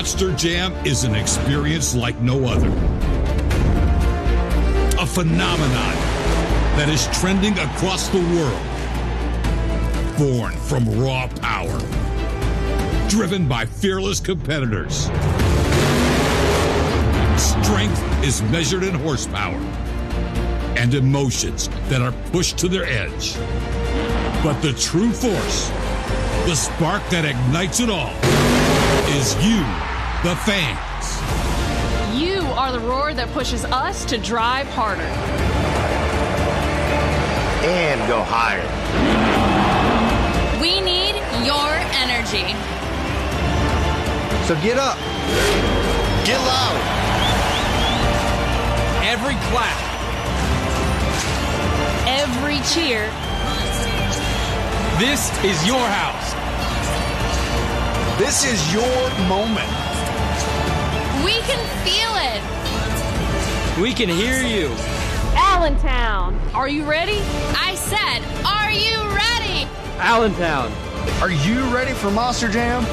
Monster Jam is an experience like no other. A phenomenon that is trending across the world. Born from raw power. Driven by fearless competitors. Strength is measured in horsepower. And emotions that are pushed to their edge. But the true force, the spark that ignites it all, is you, the fans. You are the roar that pushes us to drive harder. And go higher. We need your energy. So get up. Get loud. Every clap. Every cheer. This is your house. This is your moment. We can feel it. We can hear you. Allentown, are you ready? I said, are you ready? Allentown. Are you ready for Monster Jam?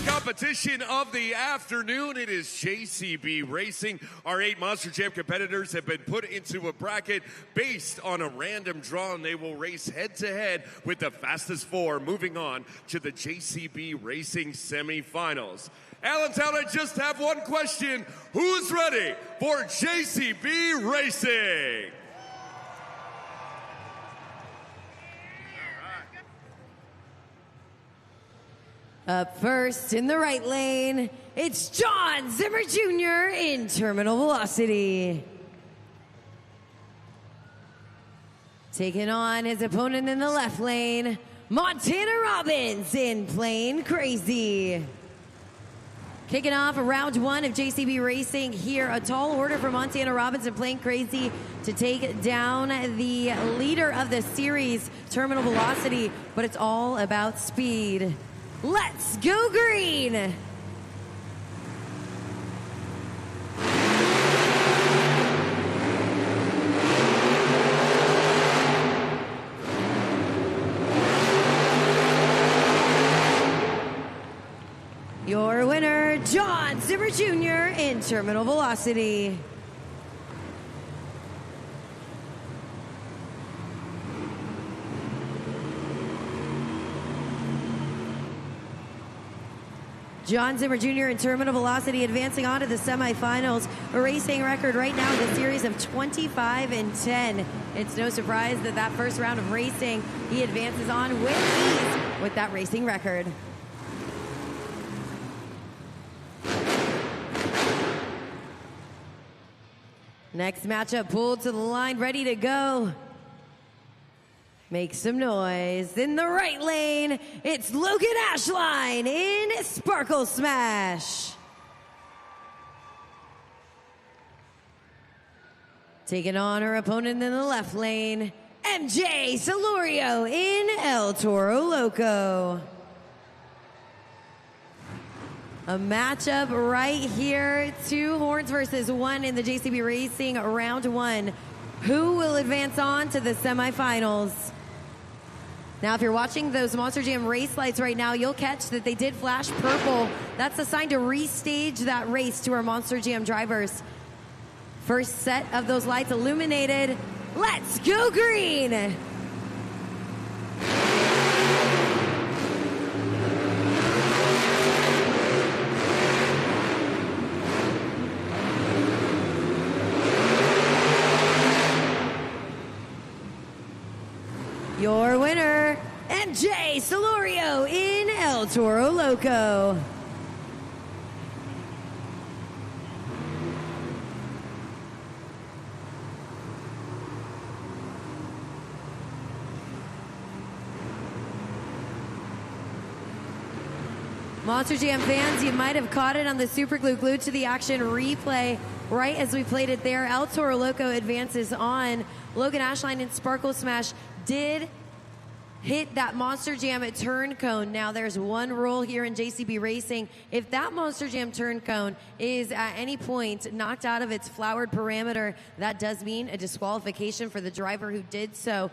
Competition of the afternoon. It is JCB Racing. Our 8 Monster Jam competitors have been put into a bracket based on a random draw, and they will race head-to-head with the fastest 4, moving on to the JCB Racing semifinals. Allentown, I just have one question. Who's ready for JCB Racing? Up first in the right lane, it's John Zimmer Jr. in terminal velocity. Taking on his opponent in the left lane, Montana Robbins in Plain Crazy. Kicking off round 1 of JCB Racing here, a tall order for Montana Robbins and Plain Crazy to take down the leader of the series, Terminal Velocity, but it's all about speed. Let's go green! Your winner, John Zimmer Jr. in terminal velocity. John Zimmer Jr. in terminal velocity advancing on to the semifinals. A racing record right now in the series of 25-10. It's no surprise that that first round of racing, he advances on with ease with that racing record. Next matchup pulled to the line, ready to go. Make some noise. In the right lane, it's Logan Ashline in Sparkle Smash. Taking on her opponent in the left lane, MJ Celorio in El Toro Loco. A matchup right here, 2 horns versus 1 in the JCB Racing round 1. Who will advance on to the semifinals? Now, if you're watching those Monster Jam race lights right now, you'll catch that they did flash purple. That's a sign to restage that race to our Monster Jam drivers. First set of those lights illuminated. Let's go green! Your winner, MJ Celorio in El Toro Loco. Monster Jam fans, you might have caught it on the Super Glue Glued to the Action replay. Right as we played it there, El Toro Loco advances on. Logan Ashline in Sparkle Smash did hit that Monster Jam at turn cone. Now there's one rule here in JCB Racing. If that Monster Jam turn cone is at any point knocked out of its flowered parameter, that does mean a disqualification for the driver who did so.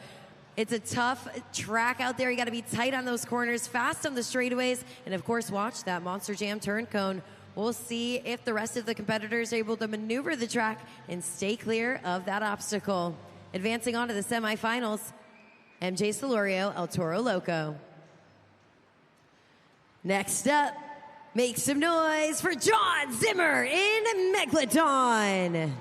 It's a tough track out there. You got to be tight on those corners, fast on the straightaways, and of course watch that Monster Jam turn cone. We'll see if the rest of the competitors are able to maneuver the track and stay clear of that obstacle. Advancing on to the semifinals, MJ Celorio, El Toro Loco. Next up, make some noise for John Zimmer in Megalodon.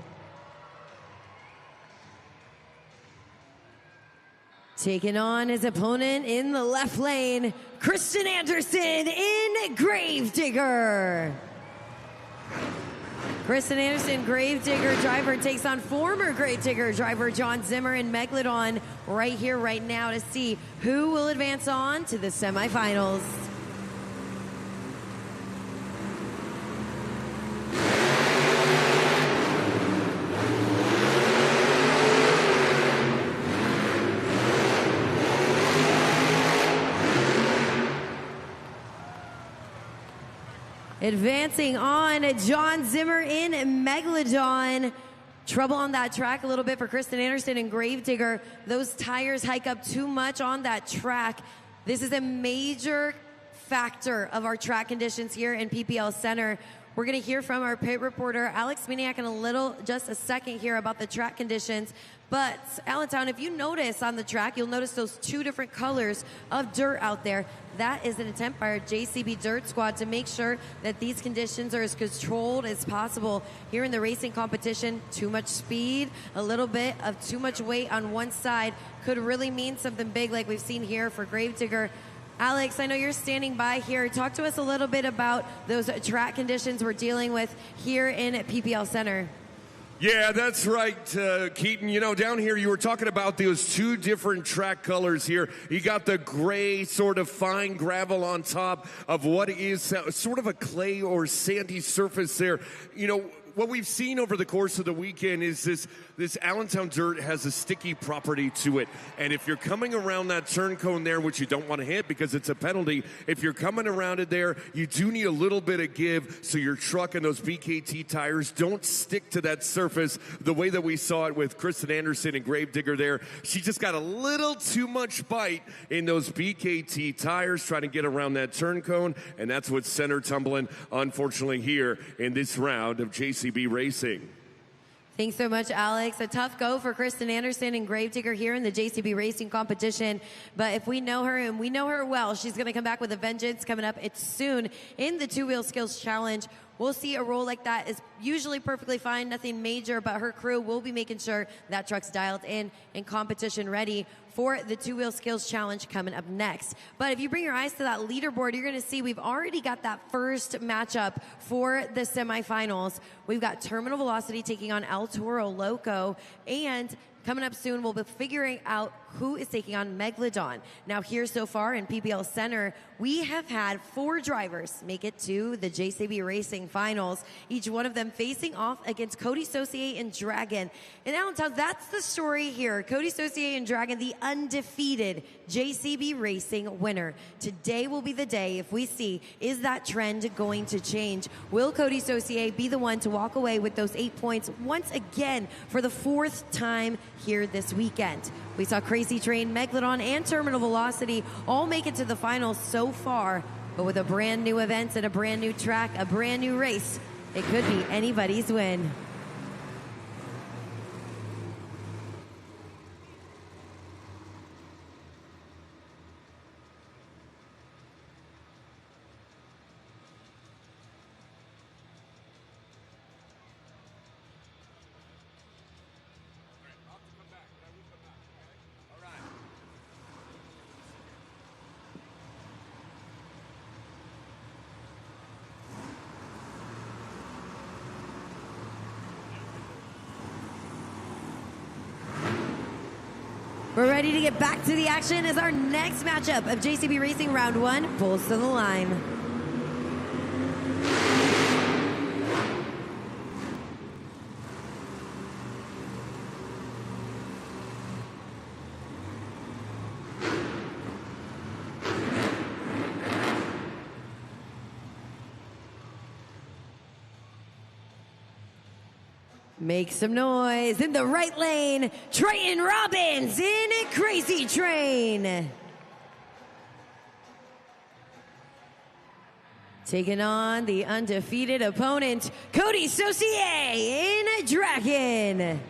Taking on his opponent in the left lane, Kristen Anderson in Gravedigger. Kristen Anderson, Gravedigger driver, takes on former Gravedigger driver John Zimmer in Megalodon right here, right now, to see who will advance on to the semifinals. Advancing on, John Zimmer in Megalodon. Trouble on that track a little bit for Kristen Anderson and Gravedigger. Those tires hike up too much on that track. This is a major factor of our track conditions here in PPL Center. We're going to hear from our pit reporter, Alex Maniak, in just a second here about the track conditions. But Allentown, if you notice on the track, you'll notice those 2 different colors of dirt out there. That is an attempt by our JCB Dirt Squad to make sure that these conditions are as controlled as possible. Here in the racing competition, too much speed, a little bit of too much weight on one side could really mean something big like we've seen here for Gravedigger. Alex, I know you're standing by here. Talk to us a little bit about those track conditions we're dealing with here in PPL Center. Yeah, that's right, Keaton. You know, down here you were talking about those 2 different track colors here. You got the gray sort of fine gravel on top of what is sort of a clay or sandy surface there. You know, what we've seen over the course of the weekend is this Allentown dirt has a sticky property to it. And if you're coming around that turn cone there, which you don't want to hit because it's a penalty, if you're coming around it there, you do need a little bit of give so your truck and those BKT tires don't stick to that surface the way that we saw it with Kristen Anderson and Gravedigger there. She just got a little too much bite in those BKT tires trying to get around that turn cone, and that's what's center tumbling, unfortunately, here in this round of JCB Racing. Thanks so much, Alex. A tough go for Kristen Anderson and Gravedigger here in the JCB Racing competition. But if we know her, and we know her well, she's going to come back with a vengeance coming up. It's soon in the two-wheel skills challenge. We'll see a roll like that is usually perfectly fine, nothing major, but her crew will be making sure that truck's dialed in and competition ready for the two-wheel skills challenge coming up next. But if you bring your eyes to that leaderboard, you're going to see we've already got that first matchup for the semifinals. We've got Terminal Velocity taking on El Toro Loco, and coming up soon, we'll be figuring out who is taking on Megalodon. Now, here so far in PBL Center, we have had 4 drivers make it to the JCB Racing Finals, each one of them facing off against Cody Saucier and Dragon. In Allentown, that's the story here. Cody Saucier and Dragon, the undefeated JCB Racing winner. Today will be the day if we see, is that trend going to change? Will Cody Saucier be the one to walk away with those 8 points once again for the 4th time here this weekend? We saw Crazy Train, Megalodon, and Terminal Velocity all make it to the finals so far, but with a brand new event and a brand new track, a brand new race, it could be anybody's win. We're ready to get back to the action as our next matchup of JCB Racing Round 1 pulls to the line. Make some noise in the right lane. Triton Robbins in a Crazy Train. Taking on the undefeated opponent, Cody Saucier in a Dragon.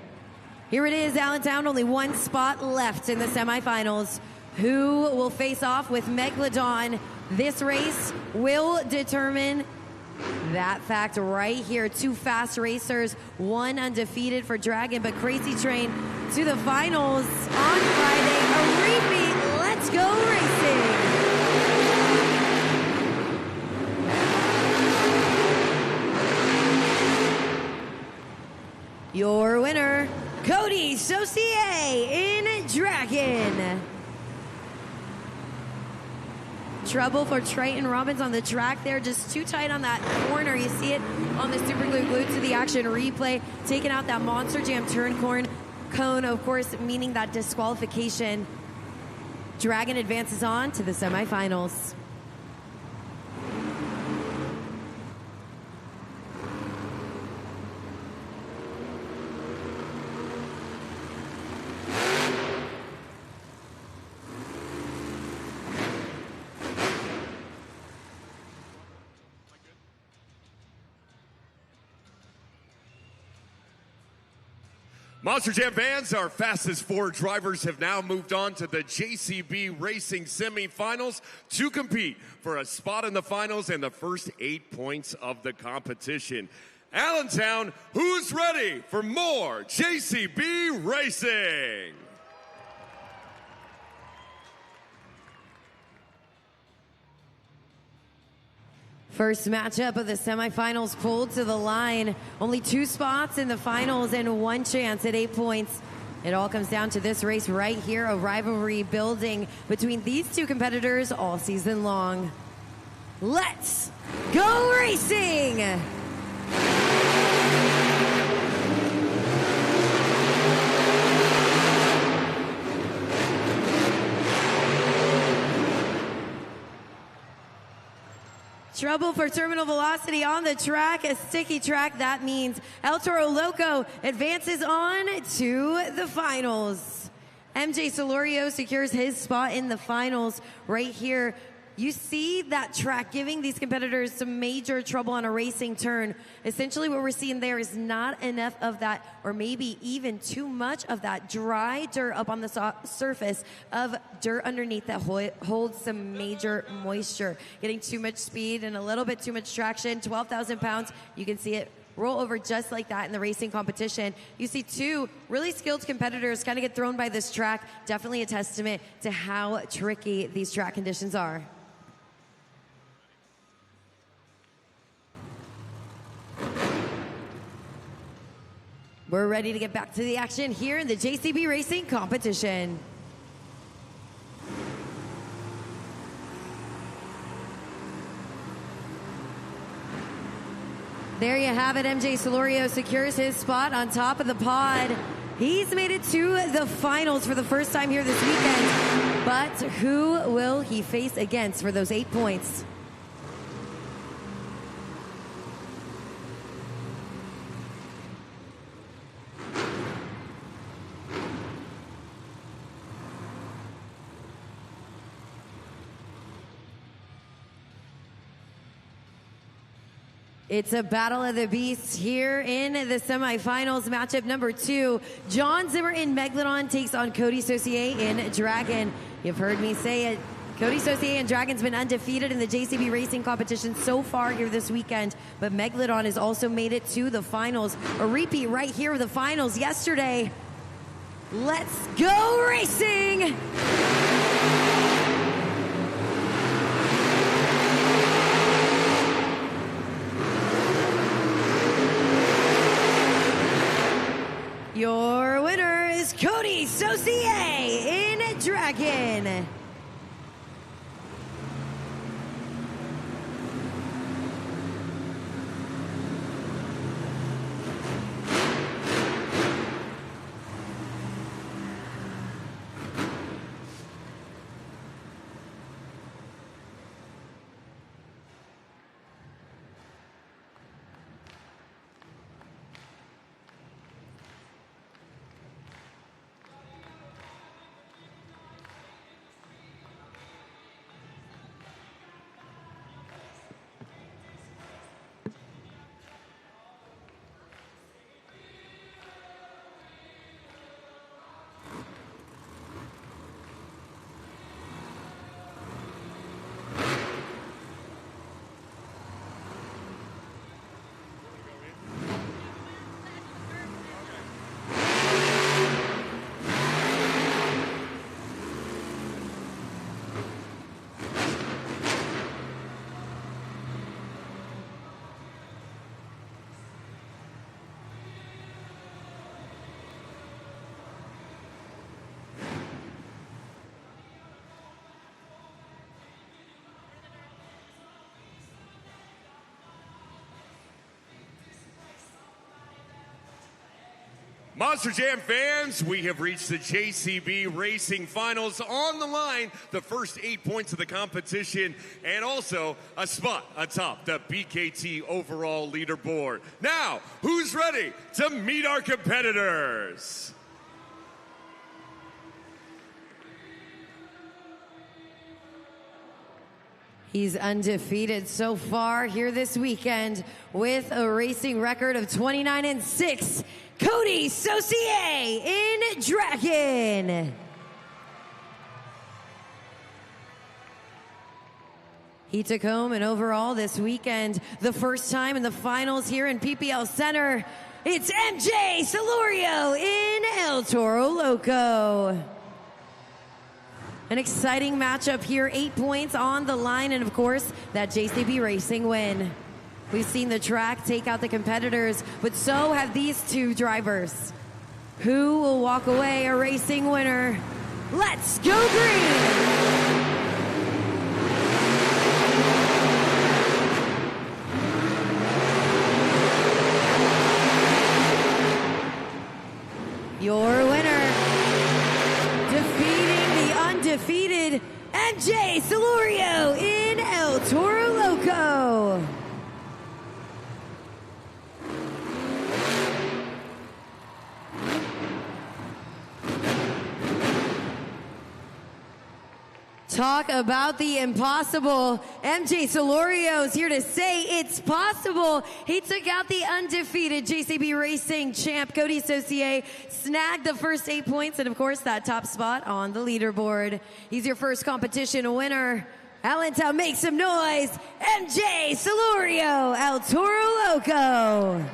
Here it is, Allentown, only one spot left in the semifinals. Who will face off with Megalodon? This race will determine that fact right here. 2 fast racers, 1 undefeated for Dragon, but Crazy Train to the finals on Friday. A repeat. Let's go racing. Your winner, Cody Saucier in Dragon. Trouble for Triton Robbins on the track there, just too tight on that corner. You see it on the super glue glued to the action replay, taking out that Monster Jam turn cone, of course, meaning that disqualification. Dragon advances on to the semifinals. Monster Jam fans, our fastest 4 drivers have now moved on to the JCB Racing semifinals to compete for a spot in the finals and the first 8 points of the competition. Allentown, who's ready for more JCB Racing? First matchup of the semifinals pulled to the line. Only 2 spots in the finals and 1 chance at 8 points. It all comes down to this race right here, a rivalry building between these 2 competitors all season long. Let's go racing! Trouble for terminal velocity on the track, a sticky track. That means El Toro Loco advances on to the finals. MJ Solorio secures his spot in the finals right here. You see that track giving these competitors some major trouble on a racing turn. Essentially what we're seeing there is not enough of that, or maybe even too much of that dry dirt up on the surface of dirt underneath that holds some major moisture. Getting too much speed and a little bit too much traction, 12,000 pounds. You can see it roll over just like that in the racing competition. You see two really skilled competitors kind of get thrown by this track. Definitely a testament to how tricky these track conditions are. We're ready to get back to the action here in the JCB Racing competition. There you have it. MJ Solorio secures his spot on top of the pod. He's made it to the finals for the first time here this weekend. But who will he face against for those 8 points? It's a battle of the beasts here in the semifinals. Matchup number 2. John Zimmer in Megalodon takes on Cody Saucier in Dragon. You've heard me say it. Cody Saucier in Dragon's been undefeated in the JCB Racing competition so far here this weekend, but Megalodon has also made it to the finals. A repeat right here of the finals yesterday. Let's go racing! Your winner is Cody Saucier in Dragon. Monster Jam fans, we have reached the JCB Racing Finals. On the line, the first 8 points of the competition, and also a spot atop the BKT overall leaderboard. Now, who's ready to meet our competitors? He's undefeated so far here this weekend with a racing record of 29-6. Cody Saucier in Dragon. He took home an overall this weekend, the first time in the finals here in PPL Center. It's MJ Solorio in El Toro Loco. An exciting matchup here, 8 points on the line, and of course, that JCB Racing win. We've seen the track take out the competitors, but so have these two drivers. Who will walk away a racing winner? Let's go green! Your winner, defeating the undefeated MJ Solorio in El Toro Loco. Talk about the impossible. MJ Solorio's here to say it's possible. He took out the undefeated JCB Racing champ Cody Saucier, snagged the first 8 points, and of course that top spot on the leaderboard. He's your first competition winner. Allentown, make some noise. MJ Solorio, El Toro Loco.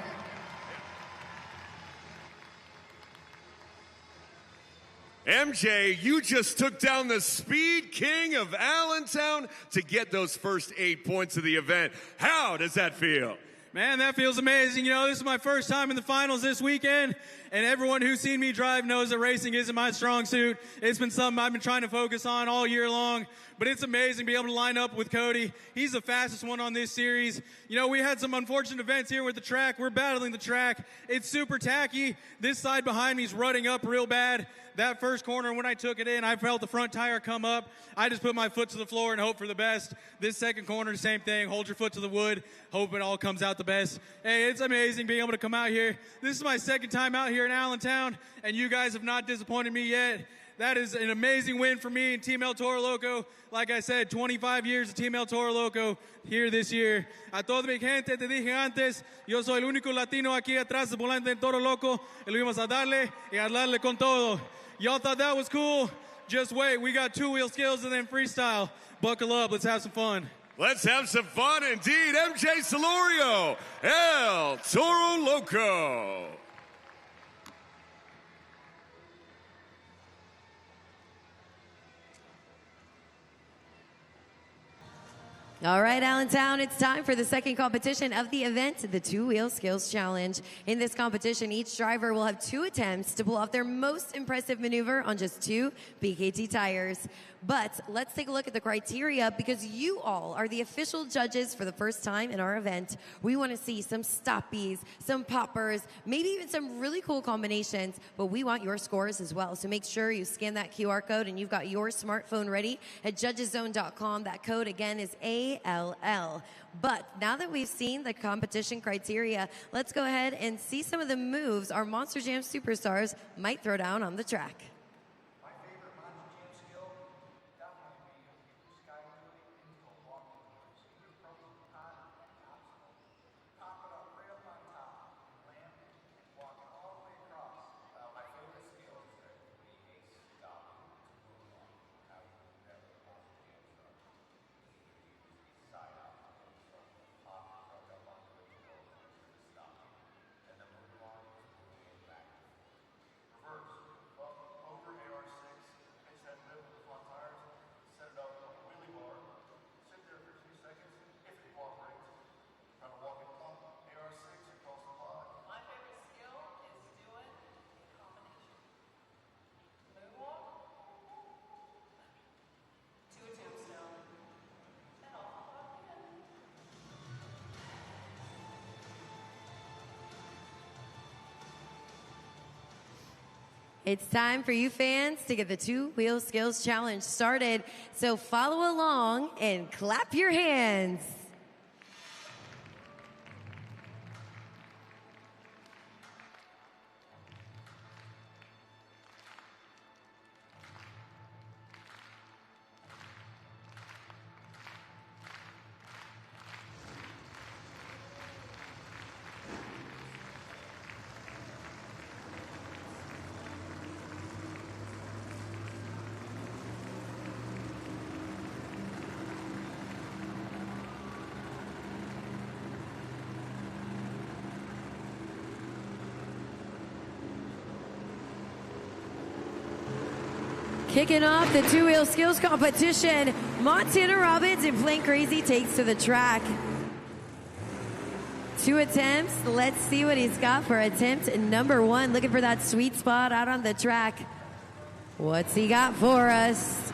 MJ, you just took down the Speed King of Allentown to get those first 8 points of the event. How does that feel? Man, that feels amazing. You know, this is my first time in the finals this weekend, and everyone who's seen me drive knows that racing isn't my strong suit. It's been something I've been trying to focus on all year long, but it's amazing to be able to line up with Cody. He's the fastest one on this series. You know, we had some unfortunate events here with the track. We're battling the track. It's super tacky. This side behind me is rutting up real bad. That first corner, when I took it in, I felt the front tire come up. I just put my foot to the floor and hope for the best. This second corner, the same thing. Hold your foot to the wood. Hope it all comes out the best. Hey, it's amazing being able to come out here. This is my second time out here in Allentown, and you guys have not disappointed me yet. That is an amazing win for me and Team El Toro Loco. Like I said, 25 years of Team El Toro Loco here this year. A toda mi gente, te dije antes, yo soy el único latino aquí atrás del volante del Toro Loco. Y lo íbamos a darle y a darle con todo. Y'all thought that was cool? Just wait. We got two-wheel skills and then freestyle. Buckle up. Let's have some fun. Let's have some fun indeed. MJ Solorio, El Toro Loco. All right, Allentown, it's time for the second competition of the event, the Two-Wheel Skills Challenge. In this competition, each driver will have 2 attempts to pull off their most impressive maneuver on just 2 BKT tires. But let's take a look at the criteria because you all are the official judges for the first time in our event. We want to see some stoppies, some poppers, maybe even some really cool combinations, but we want your scores as well. So make sure you scan that QR code and you've got your smartphone ready at judgeszone.com. That code again is ALL. But now that we've seen the competition criteria, let's go ahead and see some of the moves our Monster Jam superstars might throw down on the track. It's time for you fans to get the Two-Wheel Skills Challenge started. So follow along and clap your hands. Kicking off the Two-Wheel Skills competition, Montana Robbins in Plain Crazy takes to the track. 2 attempts. Let's see what he's got for attempt number 1. Looking for that sweet spot out on the track. What's he got for us?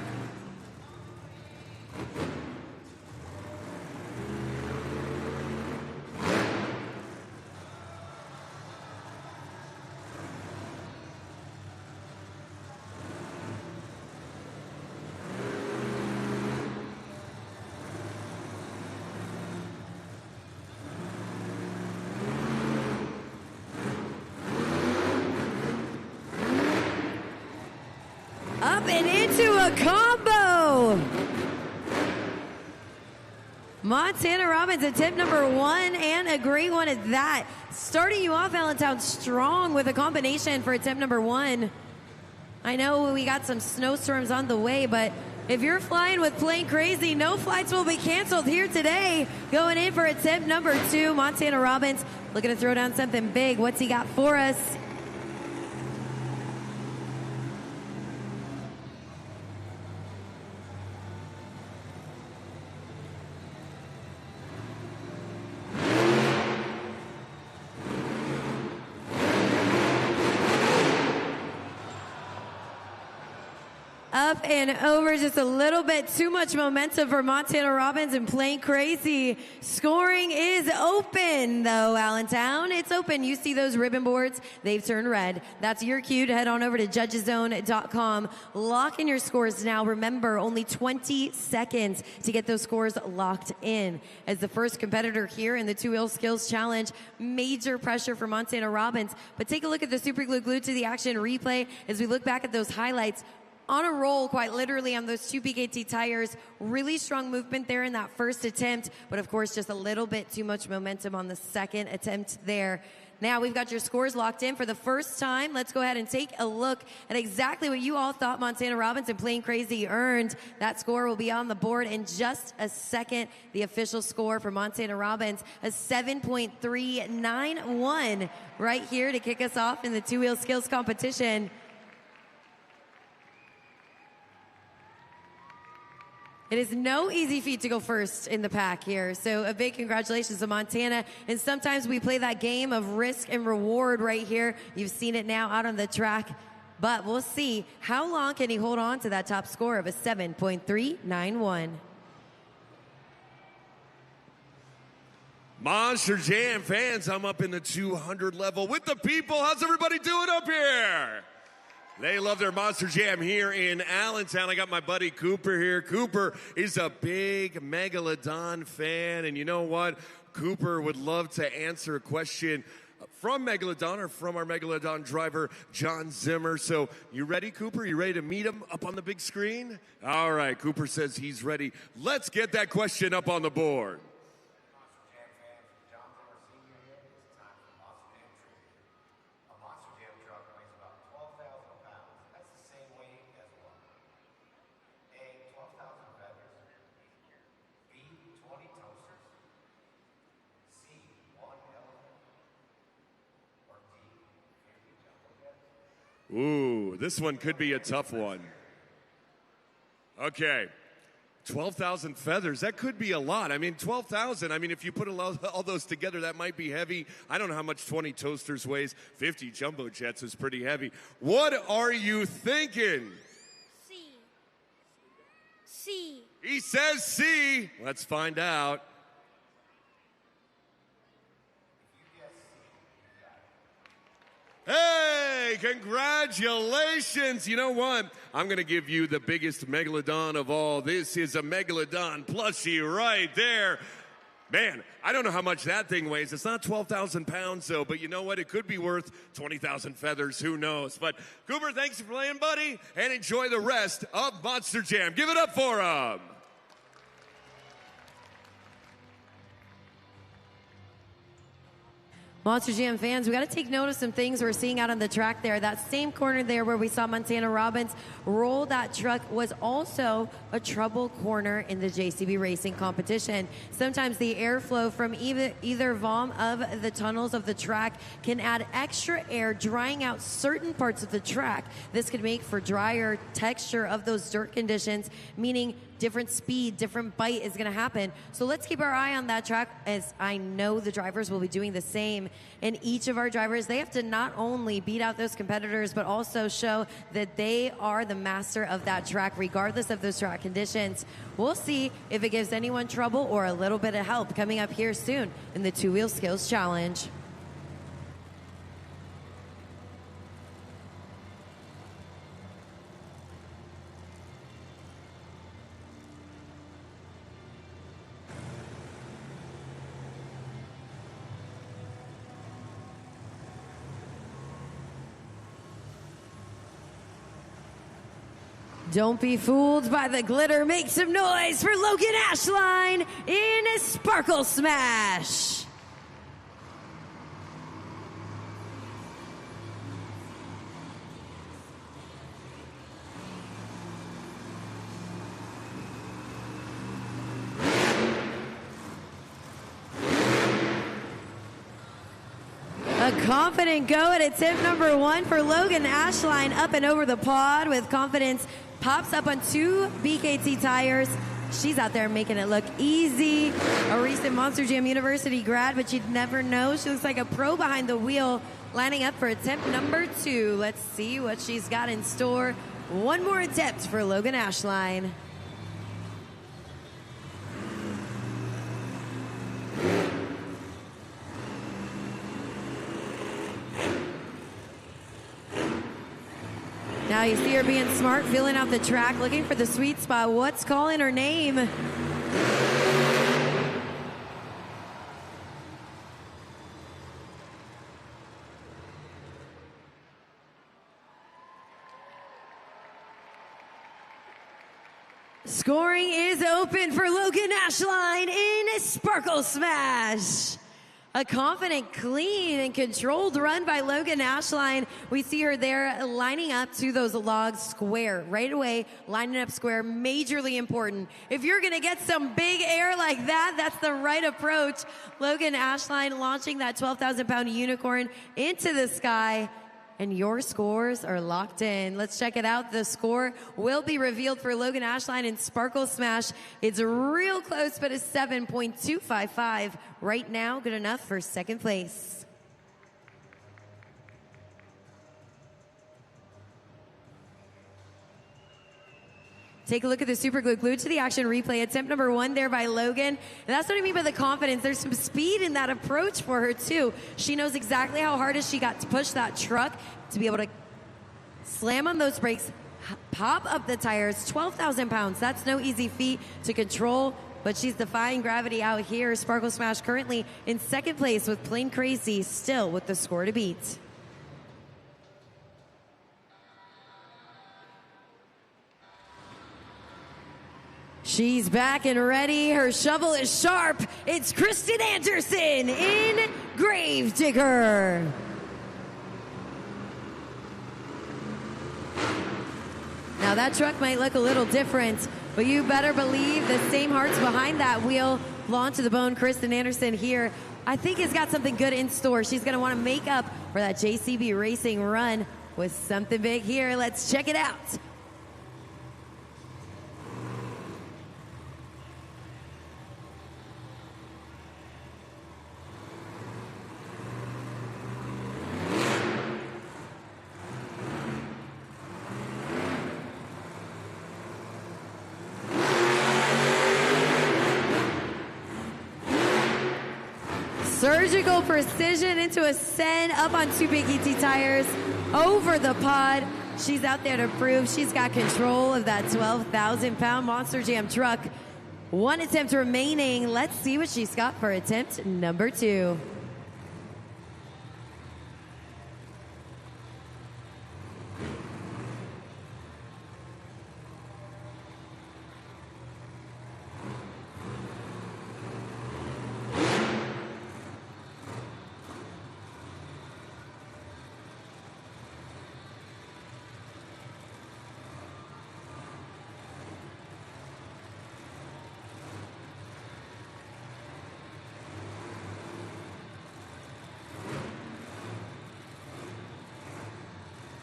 Up and into a combo. Montana Robbins, attempt number 1, and a great one at that. Starting you off, Allentown, strong with a combination for attempt number 1. I know we got some snowstorms on the way, but if you're flying with Plane Crazy, no flights will be canceled here today. Going in for attempt number 2, Montana Robbins looking to throw down something big. What's he got for us? Up and over, just a little bit too much momentum for Montana Robbins and Plane Crazy. Scoring is open, though, Allentown. It's open. You see those ribbon boards? They've turned red. That's your cue to head on over to judgeszone.com. Lock in your scores now. Remember, only 20 seconds to get those scores locked in. As the first competitor here in the two-wheel skills challenge, major pressure for Montana Robbins. But take a look at the Super Glue Glued to the Action replay as we look back at those highlights. On a roll, quite literally, on those 2 PKT tires. Really strong movement there in that first attempt, but of course, just a little bit too much momentum on the second attempt there. Now we've got your scores locked in for the first time. Let's go ahead and take a look at exactly what you all thought Montana Robbins and Plane Crazy earned. That score will be on the board in just a second. The official score for Montana Robbins, a 7.391 right here to kick us off in the two-wheel skills competition. It is no easy feat to go first in the pack here. So a big congratulations to Montana. And sometimes we play that game of risk and reward right here. You've seen it now out on the track. But we'll see how long can he hold on to that top score of a 7.391. Monster Jam fans, I'm up in the 200 level with the people. How's everybody doing up here? They love their Monster Jam here in Allentown. I got my buddy Cooper here. Cooper is a big Megalodon fan, and you know what? Cooper would love to answer a question from Megalodon or from our Megalodon driver, John Zimmer. So you ready, Cooper? You ready to meet him up on the big screen? All right, Cooper says he's ready. Let's get that question up on the board. Ooh, this one could be a tough one. Okay, 12,000 feathers, that could be a lot. I mean, 12,000, I mean, if you put all those together, that might be heavy. I don't know how much 20 toasters weighs. 50 jumbo jets is pretty heavy. What are you thinking? C. He says C. Let's find out. Hey, congratulations. You know what? I'm going to give you the biggest Megalodon of all. This is a Megalodon plushie right there. Man, I don't know how much that thing weighs. It's not 12,000 pounds, though, but you know what? It could be worth 20,000 feathers. Who knows? But Cooper, thanks for playing, buddy, and enjoy the rest of Monster Jam. Give it up for him. Monster Jam fans, we got to take note of some things we're seeing out on the track there. That same corner there where we saw Montana Robbins roll that truck was also a trouble corner in the JCB racing competition. Sometimes the airflow from either VOM of the tunnels of the track can add extra air, drying out certain parts of the track. This could make for drier texture of those dirt conditions, meaning different speed, different bite is going to happen. So let's keep our eye on that track, as I know the drivers will be doing the same. And each of our drivers, they have to not only beat out those competitors, but also show that they are the master of that track, regardless of those track conditions. We'll see if it gives anyone trouble or a little bit of help coming up here soon in the Two-Wheel Skills Challenge. Don't be fooled by the glitter. Make some noise for Logan Ashline in a Sparkle Smash. A confident go at attempt number 1 for Logan Ashline, up and over the pod with confidence. Pops up on 2 BKT tires. She's out there making it look easy. A recent Monster Jam University grad, but you'd never know. She looks like a pro behind the wheel, lining up for attempt number 2. Let's see what she's got in store. One more attempt for Logan Ashline. Now you see her being smart, feeling out the track, looking for the sweet spot. What's calling her name? Scoring is open for Logan Ashline in a Sparkle Smash. A confident, clean, and controlled run by Logan Ashline. We see her there lining up to those logs square. Right away, lining up square, majorly important. If you're going to get some big air like that, that's the right approach. Logan Ashline launching that 12,000-pound unicorn into the sky. And your scores are locked in. Let's check it out. The score will be revealed for Logan Ashline in Sparkle Smash. It's real close, but a 7.255 right now. Good enough for second place. Take a look at the super glue glued to the action replay. Attempt number 1 there by Logan. And that's what I mean by the confidence. There's some speed in that approach for her too. She knows exactly how hard she got to push that truck to be able to slam on those brakes, pop up the tires, 12,000 pounds. That's no easy feat to control, but she's defying gravity out here. Sparkle Smash currently in second place with Plain Crazy, still with the score to beat. She's back and ready. Her shovel is sharp. It's Kristen Anderson in Gravedigger. Now that truck might look a little different, but you better believe the same hearts behind that wheel. Lawn to the bone, Kristen Anderson here. I think has got something good in store. She's going to want to make up for that JCB Racing run with something big here. Let's check it out. Surgical precision into a send up on 2 Big ET tires over the pod. She's out there to prove she's got control of that 12,000-pound Monster Jam truck. 1 attempt remaining. Let's see what she's got for attempt number 2.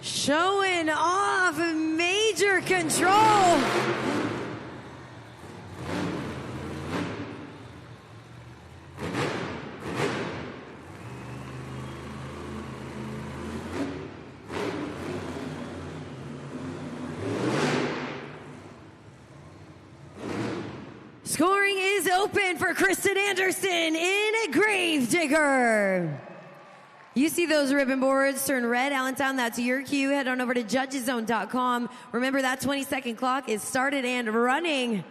Showing off major control. Scoring is open for Kristen Anderson in a Gravedigger. You see those ribbon boards turn red, Allentown, that's your cue. Head on over to judgeszone.com. Remember that 20-second clock is started and running.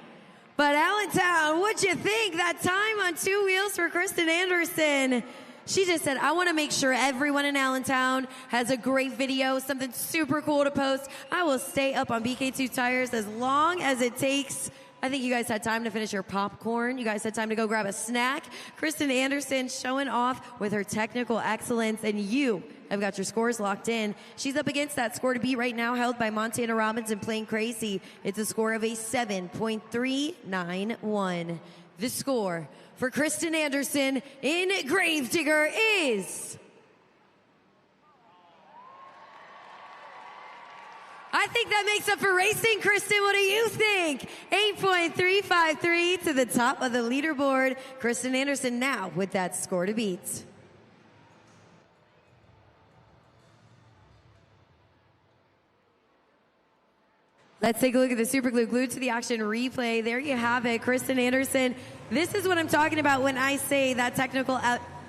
But Allentown, what'd you think? That time on 2 wheels for Kristen Anderson. She just said, I want to make sure everyone in Allentown has a great video, something super cool to post. I will stay up on BK2 Tires as long as it takes. I think you guys had time to finish your popcorn. You guys had time to go grab a snack. Kristen Anderson showing off with her technical excellence, and you have got your scores locked in. She's up against that score to beat right now, held by Montana Robbins and Plain Crazy. It's a score of a 7.391. The score for Kristen Anderson in Gravedigger is... I think that makes up for racing. Kristen, what do you think? 8.353 to the top of the leaderboard. Kristen Anderson now with that score to beat. Let's take a look at the Super Glue Glued to the Action replay. There you have it, Kristen Anderson. This is what I'm talking about when I say that technical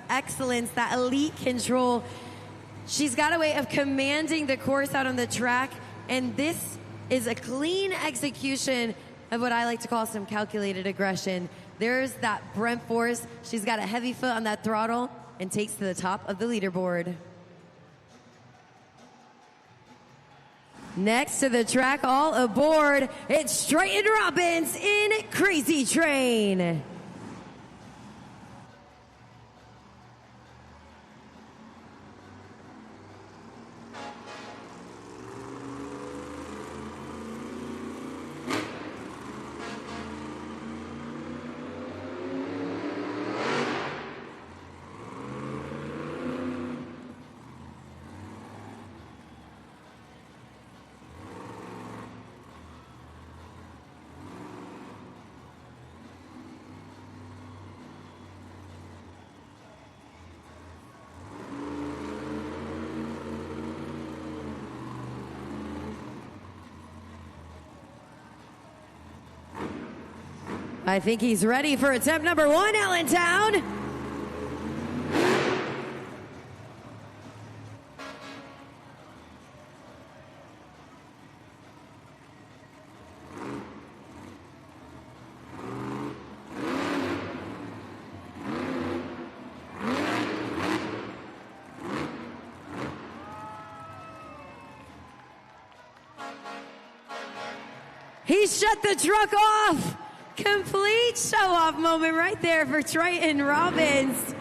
excellence, that elite control. She's got a way of commanding the course out on the track, and this is a clean execution of what I like to call some calculated aggression. There's that Brent Force. She's got a heavy foot on that throttle and takes to the top of the leaderboard. Next to the track, all aboard, it's Triton Robbins in Crazy Train. I think he's ready for attempt number 1, Allentown. He shut the truck off. Complete show-off moment right there for Triton Robbins.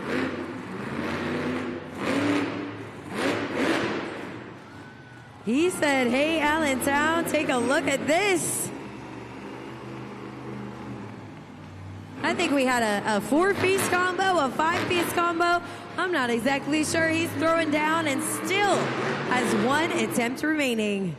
He said, hey, Allentown, take a look at this. I think we had a 4-piece combo, a 5-piece combo. I'm not exactly sure. He's throwing down and still has 1 attempt remaining.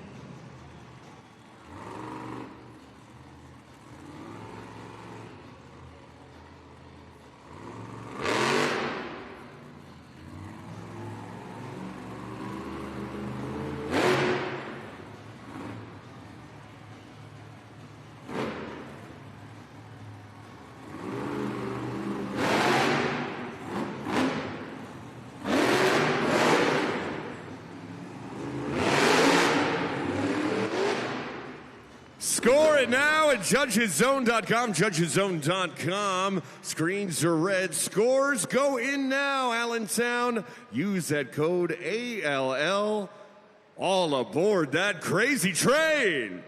Score it now at judgeszone.com. Judgeszone.com. Screens are red. Scores go in now, Allentown. Use that code ALL. All aboard that crazy train.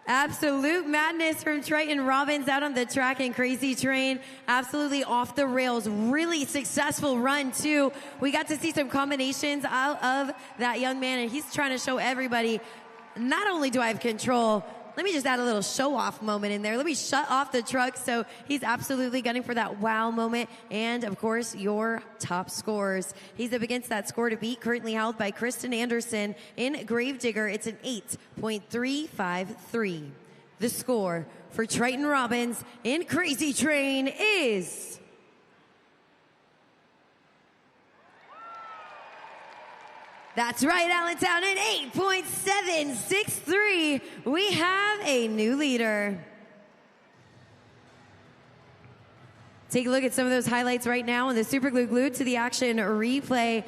Absolute madness from Triton Robbins out on the track in Crazy Train. Absolutely off the rails. Really successful run, too. We got to see some combinations out of that young man, and he's trying to show everybody, not only do I have control, let me just add a little show-off moment in there. Let me shut off the truck. So he's absolutely gunning for that wow moment. And, of course, your top scores. He's up against that score to beat, currently held by Kristen Anderson in Gravedigger. It's an 8.353. The score for Triton Robbins in Crazy Train is... That's right, Allentown, at 8.763. We have a new leader. Take a look at some of those highlights right now on the Super Glue Glued to the Action replay.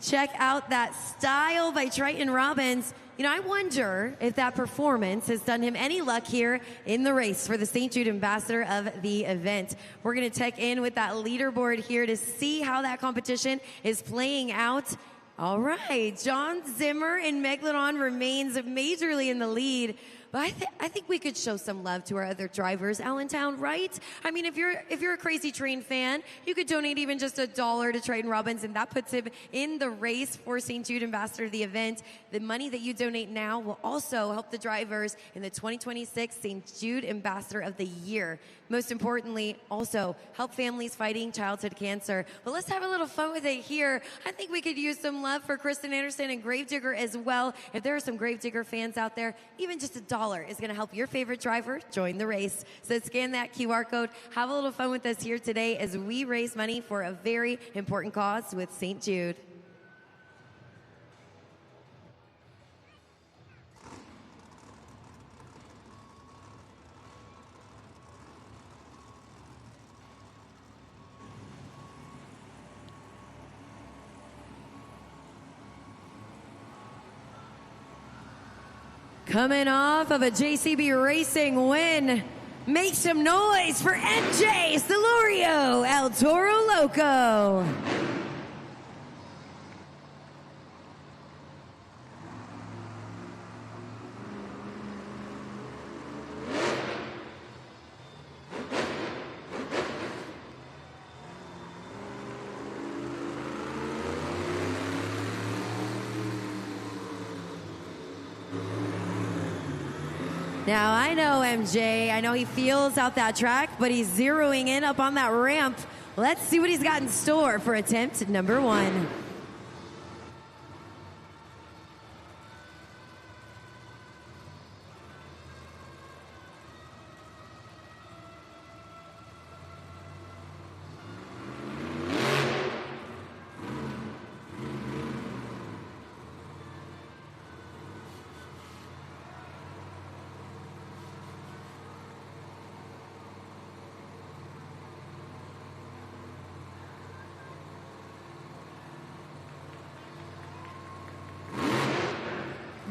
Check out that style by Triton Robbins. You know, I wonder if that performance has done him any luck here in the race for the St. Jude Ambassador of the event. We're going to check in with that leaderboard here to see how that competition is playing out. All right, John Zimmer in Megalodon remains majorly in the lead. But I think we could show some love to our other drivers, Allentown, right? I mean, if you're a Crazy Train fan, you could donate even just $1 to Triton Robbins, and that puts him in the race for St. Jude Ambassador of the event. The money that you donate now will also help the drivers in the 2026 St. Jude Ambassador of the Year. Most importantly, also help families fighting childhood cancer. But let's have a little fun with it here. I think we could use some love for Kristen Anderson and Gravedigger as well. If there are some Gravedigger fans out there, even just $1 is going to help your favorite driver join the race. So scan that QR code. Have a little fun with us here today as we raise money for a very important cause with St. Jude. Coming off of a JCB Racing win, make some noise for MJ Celorio, El Toro Loco. Now, I know MJ. I know he feels out that track, but he's zeroing in up on that ramp. Let's see what he's got in store for attempt number 1.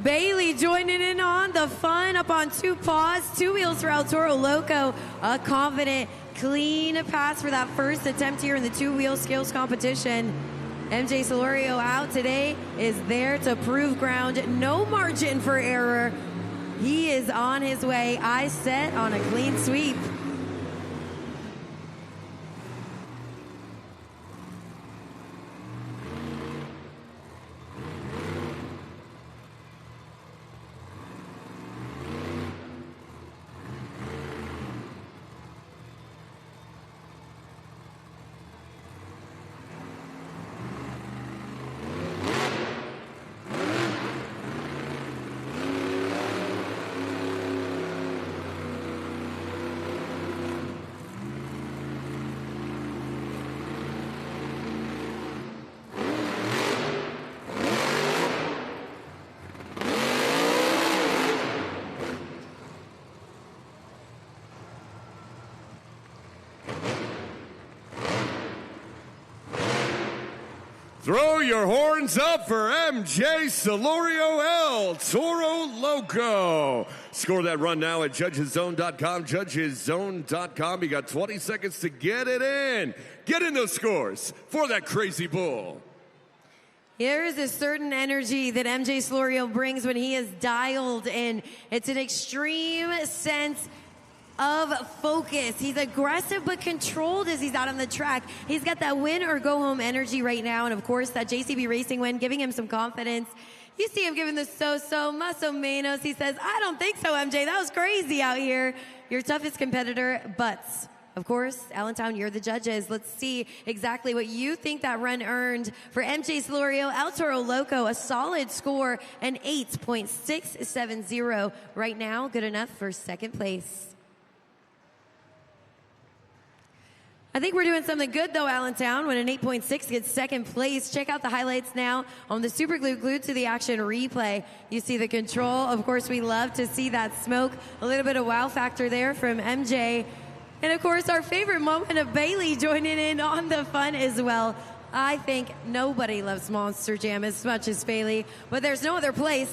Bailey joining in on the fun, up on 2 paws, 2 wheels for El Toro Loco. A confident, clean pass for that first attempt here in the 2-wheel skills competition. MJ Celorio out today is there to prove ground. No margin for error. He is on his way. Eyes set on a clean sweep. Throw your horns up for MJ Celorio, El Toro Loco. Score that run now at judgeszone.com, judgeszone.com. You got 20 seconds to get it in. Get in those scores for that crazy bull. There is a certain energy that MJ Celorio brings when he is dialed in. It's an extreme sense of focus. He's aggressive but controlled as he's out on the track. He's got that win or go home energy right now, and of course that JCB Racing win giving him some confidence. You see him giving the so-so, más o menos. He says, I don't think so, MJ. That was crazy out here. Your toughest competitor, but of course, Allentown, you're the judges. Let's see exactly what you think that run earned for MJ Celorio, El Toro Loco. A solid score, an 8.670 right now. Good enough for second place. I think we're doing something good, though, Allentown, when an 8.6 gets second place. Check out the highlights now on the Super Glue Glued to the Action replay. You see the control. Of course, we love to see that smoke. A little bit of wow factor there from MJ. And, of course, our favorite moment of Bailey joining in on the fun as well. I think nobody loves Monster Jam as much as Bailey, but there's no other place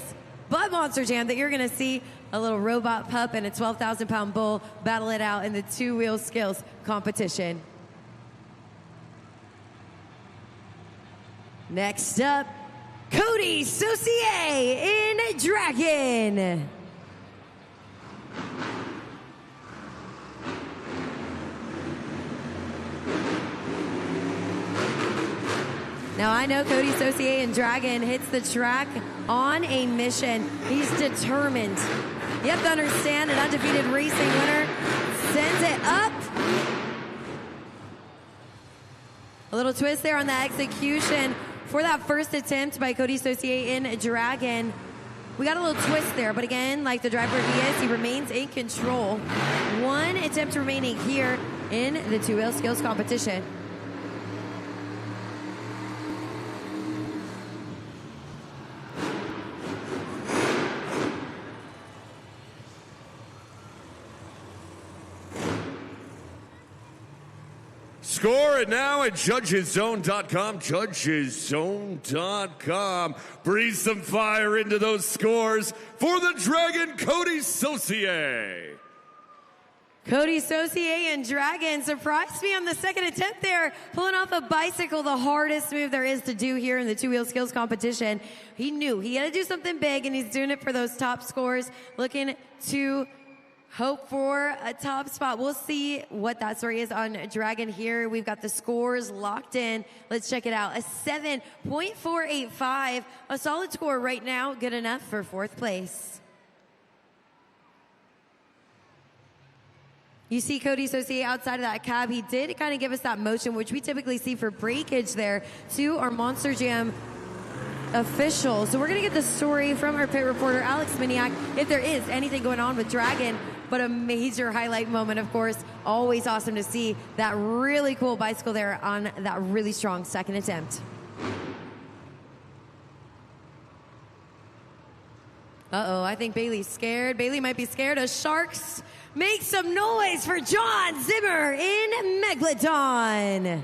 but Monster Jam, that you're going to see a little robot pup and a 12,000-pound bull battle it out in the two-wheel skills competition. Next up, Cody Saucier in Dragon. Now, I know Cody Saucier in Dragon hits the track on a mission. He's determined. You have to understand, an undefeated racing winner sends it up. A little twist there on the execution for that first attempt by Cody Saucier in Dragon. We got a little twist there, but again, like the driver he is, he remains in control. One attempt remaining here in the two-wheel skills competition. Score it now at judgeszone.com. Judgeszone.com. Breathe some fire into those scores for the Dragon, Cody Saucier. Cody Saucier and Dragon surprised me on the second attempt there, pulling off a bicycle, the hardest move there is to do here in the two-wheel skills competition. He knew he had to do something big, and he's doing it for those top scores, looking to hope for a top spot. We'll see what that story is on Dragon here. We've got the scores locked in. Let's check it out. A 7.485, a solid score right now, good enough for fourth place. You see Cody Saucier outside of that cab. He did kind of give us that motion, which we typically see for breakage there, to our Monster Jam official. So we're going to get the story from our pit reporter, Alex Miniak, if there is anything going on with Dragon. But a major highlight moment, of course. Always awesome to see that really cool bicycle there on that really strong second attempt. Uh-oh, I think Bailey's scared. Bailey might be scared of sharks. Make some noise for John Zimmer in Megalodon.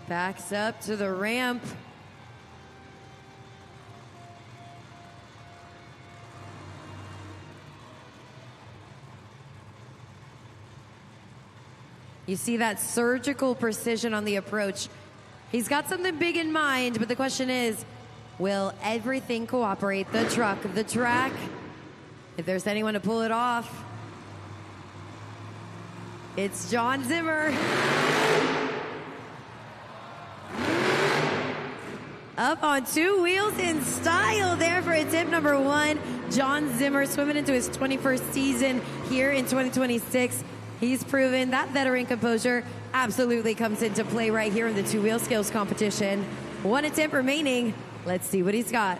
Backs up to the ramp. You see that surgical precision on the approach. He's got something big in mind, but the question is, will everything cooperate? The truck, the track, if there's anyone to pull it off, it's John Zimmer. Up on two wheels in style there for attempt number one. John Zimmer swimming into his 21st season here in 2026. He's proven that veteran composure absolutely comes into play right here in the two-wheel skills competition. One attempt remaining. Let's see what he's got.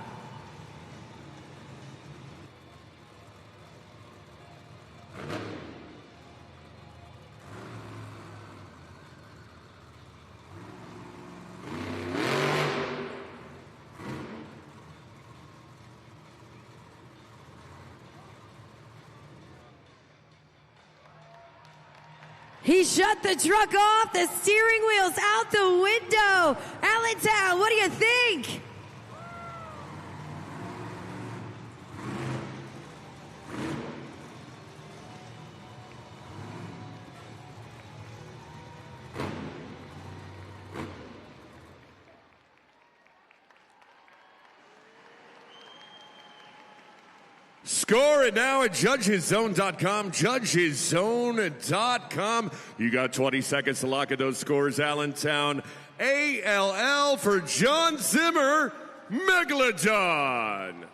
He shut the truck off, the steering wheel's out the window. Allentown, what do you think? Score it now at judgeszone.com. Judgeszone.com. You got 20 seconds to lock in those scores, Allentown. ALL for John Zimmer, Megalodon.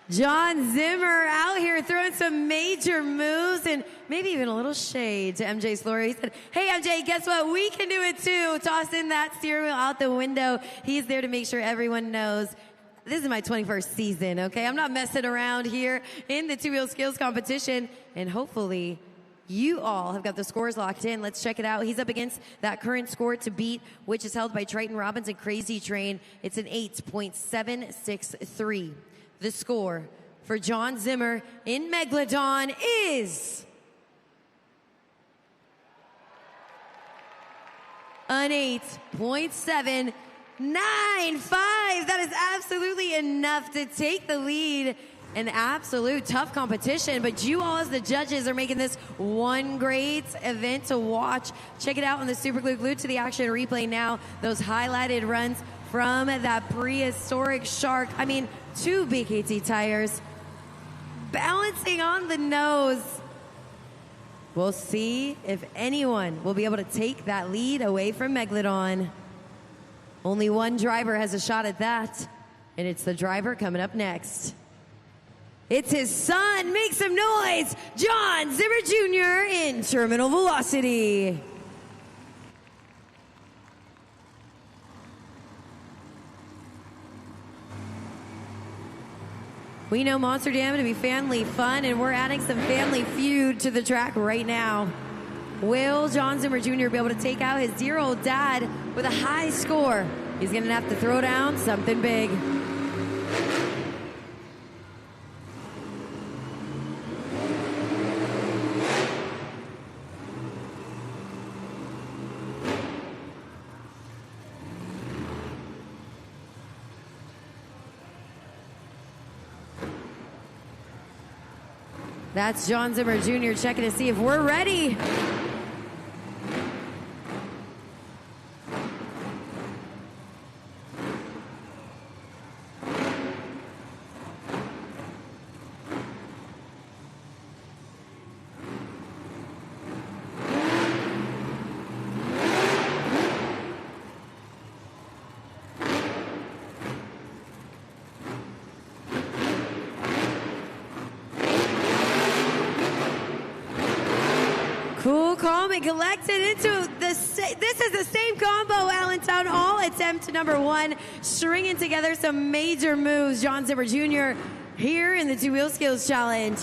John Zimmer out here throwing some major moves and maybe even a little shade to MJ's Lori. He said, hey, MJ, guess what? We can do it too. Toss in that steering wheel out the window. He's there to make sure everyone knows This is my 21st season, okay? I'm not messing around here in the two-wheel skills competition. And hopefully you all have got the scores locked in. Let's check it out. He's up against that current score to beat, which is held by Triton Robbins and Crazy Train. It's an 8.763. The score for John Zimmer in Megalodon is an 8.795. That is absolutely enough to take the lead. An absolute tough competition, but you all as the judges are making this one great event to watch. Check it out on the Super Glue. Glued to the action replay now. Those highlighted runs from that prehistoric shark. I mean, 2 BKT tires balancing on the nose. We'll see if anyone will be able to take that lead away from Megalodon. Only one driver has a shot at that, and it's the driver coming up next. It's his son. Make some noise. John Zimmer Jr. in terminal velocity. We know Monster Jam to be family fun, and we're adding some family feud to the track right now. Will John Zimmer Jr. be able to take out his dear old dad with a high score? He's going to have to throw down something big. That's John Zimmer Jr. checking to see if we're ready. Cool, calm, and collected into this is the same combo, Allentown. All attempt number 1, stringing together some major moves. John Zimmer Jr. here in the two-wheel skills challenge.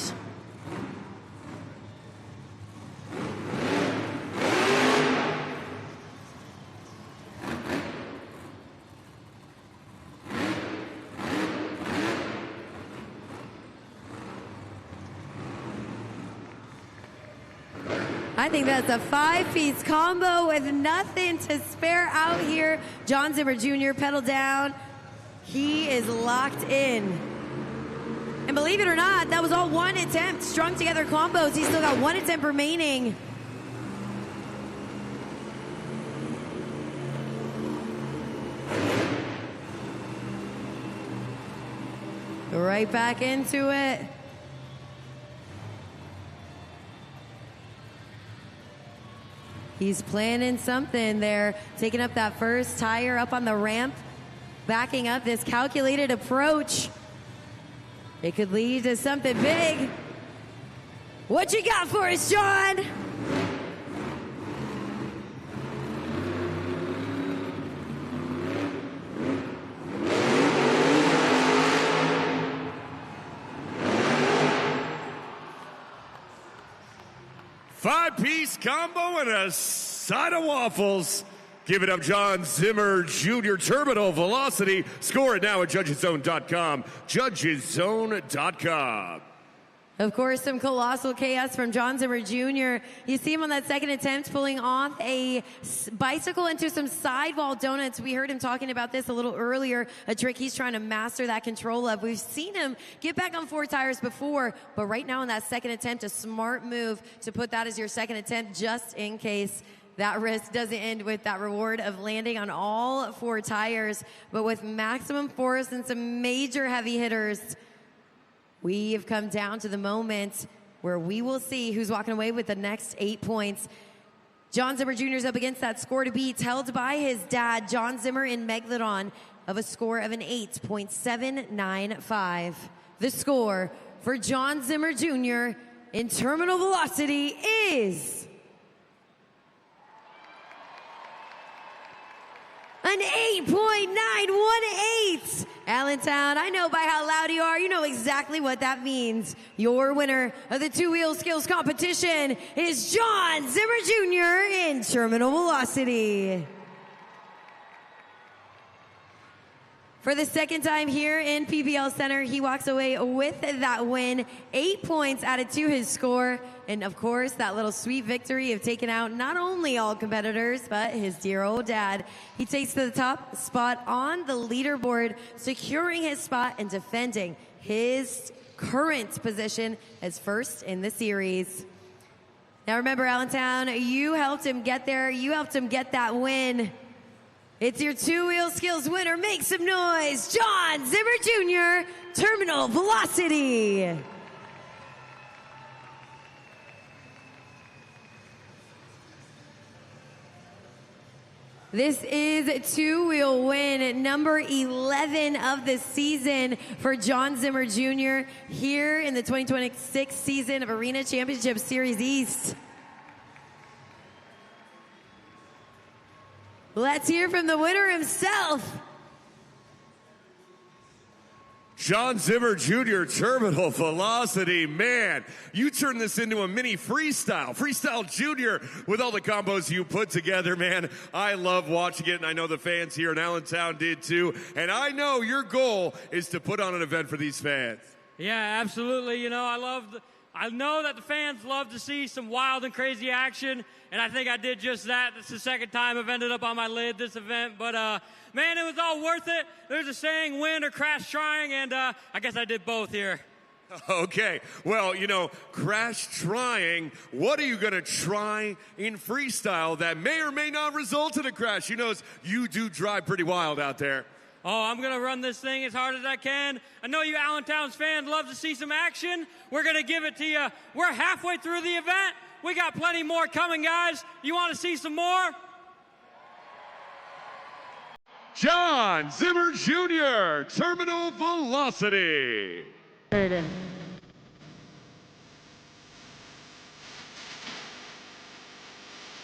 I think that's a 5-piece combo with nothing to spare out here. John Zimmer Jr. pedal down. He is locked in. And believe it or not, that was all one attempt. Strung together combos. He's still got one attempt remaining. Right back into it. He's planning something there, taking up that first tire up on the ramp, backing up this calculated approach. It could lead to something big. What you got for us, John? Five-piece combo and a side of waffles. Give it up, John Zimmer Jr. Terminal velocity. Score it now at judgeszone.com. Judgeszone.com. Of course, some colossal chaos from John Zimmer Jr. You see him on that second attempt pulling off a bicycle into some sidewall donuts. We heard him talking about this a little earlier, a trick he's trying to master that control of. We've seen him get back on 4 tires before, but right now in that second attempt, a smart move to put that as your second attempt just in case that risk doesn't end with that reward of landing on all 4 tires, but with maximum force and some major heavy hitters. We have come down to the moment where we will see who's walking away with the next 8 points. John Zimmer Jr. is up against that score to beat, held by his dad, John Zimmer in Megalodon, of a score of an 8.795. The score for John Zimmer Jr. in terminal velocity is an 8.918. Allentown, I know by how loud you are, you know exactly what that means. Your winner of the two-wheel skills competition is John Zimmer Jr. in terminal velocity. For the second time here in PBL Center, he walks away with that win. 8 points added to his score. And of course, that little sweet victory of taking out not only all competitors, but his dear old dad. He takes to the top spot on the leaderboard, securing his spot and defending his current position as first in the series. Now remember, Allentown, you helped him get there. You helped him get that win. It's your two-wheel skills winner. Make some noise. John Zimmer Jr., terminal velocity. This is a two-wheel win, number 11 of the season for John Zimmer Jr. here in the 2026 season of Arena Championship Series East. Let's hear from the winner himself. John Zimmer Jr., terminal velocity. Man, you turned this into a mini freestyle. Freestyle Jr. with all the combos you put together, man. I love watching it, and I know the fans here in Allentown did too. And I know your goal is to put on an event for these fans. Yeah, absolutely. You know, I know that the fans love to see some wild and crazy action, and I think I did just that. This is the second time I've ended up on my lid this event, but man, it was all worth it. There's a saying, win or crash trying, and I guess I did both here. Okay, well, you know, crash trying, what are you going to try in freestyle that may or may not result in a crash? You know, you do drive pretty wild out there. Oh, I'm going to run this thing as hard as I can. I know you Allentown's fans love to see some action. We're going to give it to you. We're halfway through the event. We got plenty more coming, guys. You want to see some more? John Zimmer Jr., terminal velocity.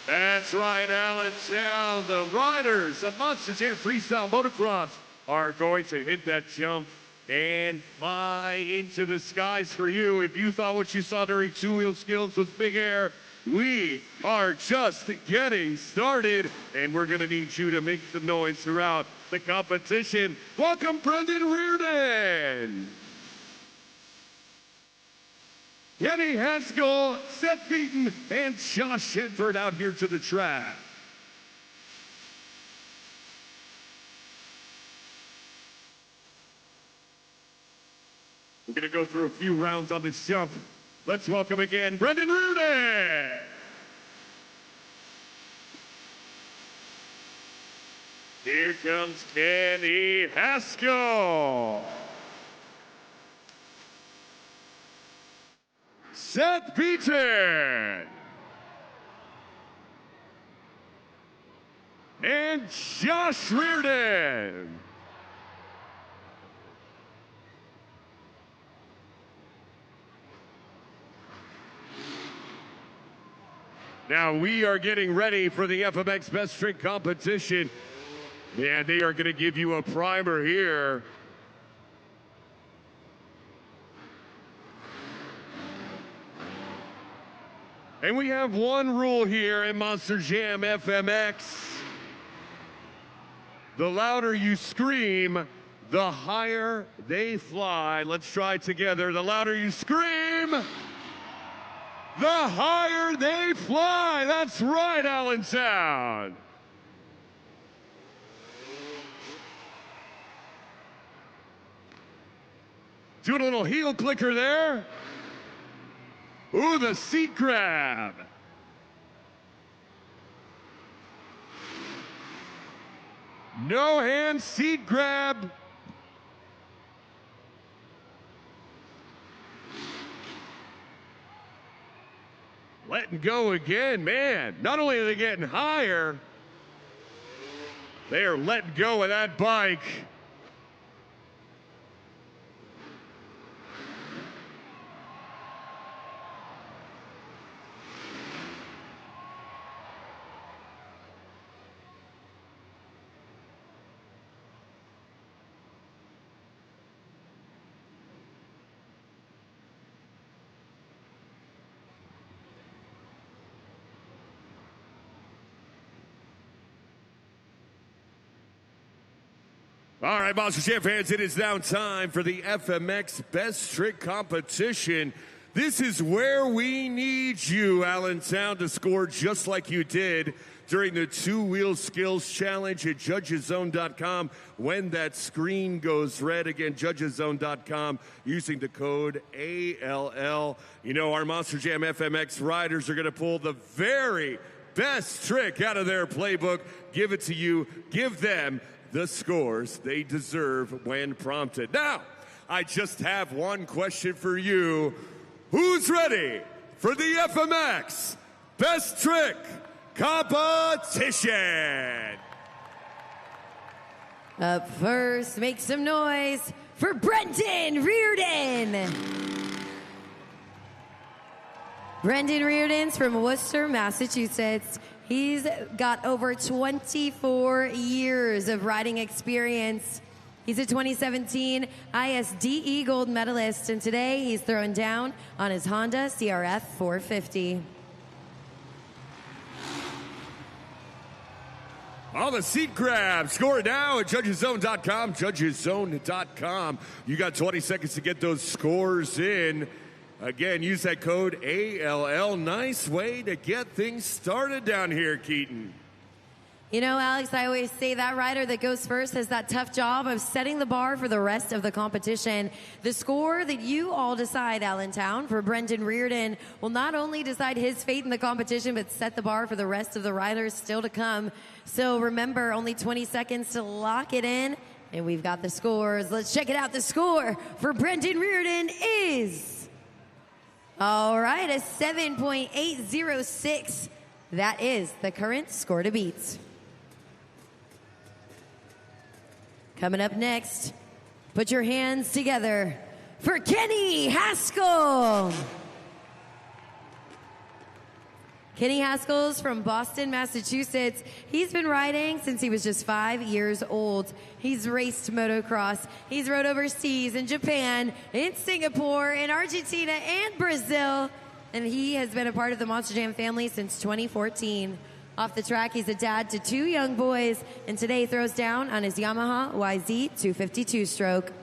That's right, Allentown. The riders of Monster Jam Freestyle Motocross are going to hit that jump and fly into the skies for you. If you thought what you saw during two-wheel skills was big air, we are just getting started, and we're going to need you to make some noise throughout the competition. Welcome, Brendan Reardon. Kenny Haskell, Seth Beaton, and Josh Shedford out here to the track. We're going to go through a few rounds on this jump. Let's welcome again Brendan Reardon. Here comes Kenny Haskell. Seth Beaton. And Josh Reardon. Now we are getting ready for the FMX Best Trick competition. And they are going to give you a primer here. And we have one rule here in Monster Jam FMX. The louder you scream, the higher they fly. Let's try it together. The louder you scream, the higher they fly. That's right, Allentown. Doing a little heel clicker there. Ooh, the seat grab. No hand seat grab. Letting go again, man. Not only are they getting higher, they are letting go of that bike. All right, Monster Jam fans, it is now time for the FMX Best Trick Competition. This is where we need you, Allentown, to score just like you did during the two-wheel skills challenge at judgeszone.com. When that screen goes red, again, judgeszone.com, using the code ALL. You know, our Monster Jam FMX riders are going to pull the very best trick out of their playbook, give it to you, give them the scores they deserve when prompted. Now, I just have one question for you. Who's ready for the FMX Best Trick Competition? Up first, make some noise for Brendan Reardon. Brendan Reardon's from Worcester, Massachusetts. He's got over 24 years of riding experience. He's a 2017 ISDE gold medalist, and today he's throwing down on his Honda CRF 450. All the seat grabs. Score it now at judgeszone.com. Judgeszone.com. You got 20 seconds to get those scores in. Again, use that code ALL. Nice way to get things started down here, Keaton. You know, Alex, I always say that rider that goes first has that tough job of setting the bar for the rest of the competition. The score that you all decide, Allentown, for Brendan Reardon will not only decide his fate in the competition, but set the bar for the rest of the riders still to come. So remember, only 20 seconds to lock it in, and we've got the scores. Let's check it out. The score for Brendan Reardon is... all right, a 7.806. That is the current score to beat. Coming up next, put your hands together for Kenny Haskell. Kenny Haskell's from Boston, Massachusetts. He's been riding since he was just 5 years old. He's raced motocross. He's rode overseas in Japan, in Singapore, in Argentina, and Brazil. And he has been a part of the Monster Jam family since 2014. Off the track, he's a dad to 2 young boys, and today throws down on his Yamaha YZ 252 stroke.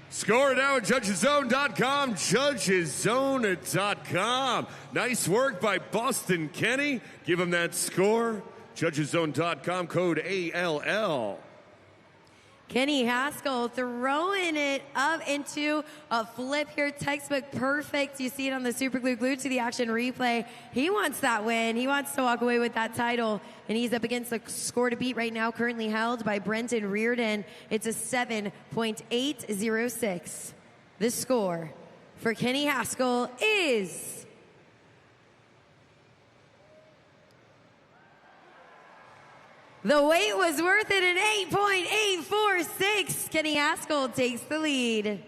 Score now at judgeszone.com, judgeszone.com. Nice work by Boston Kenny. Give him that score. Judgeszone.com, code ALL. Kenny Haskell throwing it up into a flip here, textbook perfect. You see it on the super glue glued to the action replay. He wants that win. He wants to walk away with that title, and he's up against the score to beat right now, currently held by Brendan Reardon. It's a 7.806. The score for Kenny Haskell is... the wait was worth it, an 8.846. Kenny Haskell takes the lead.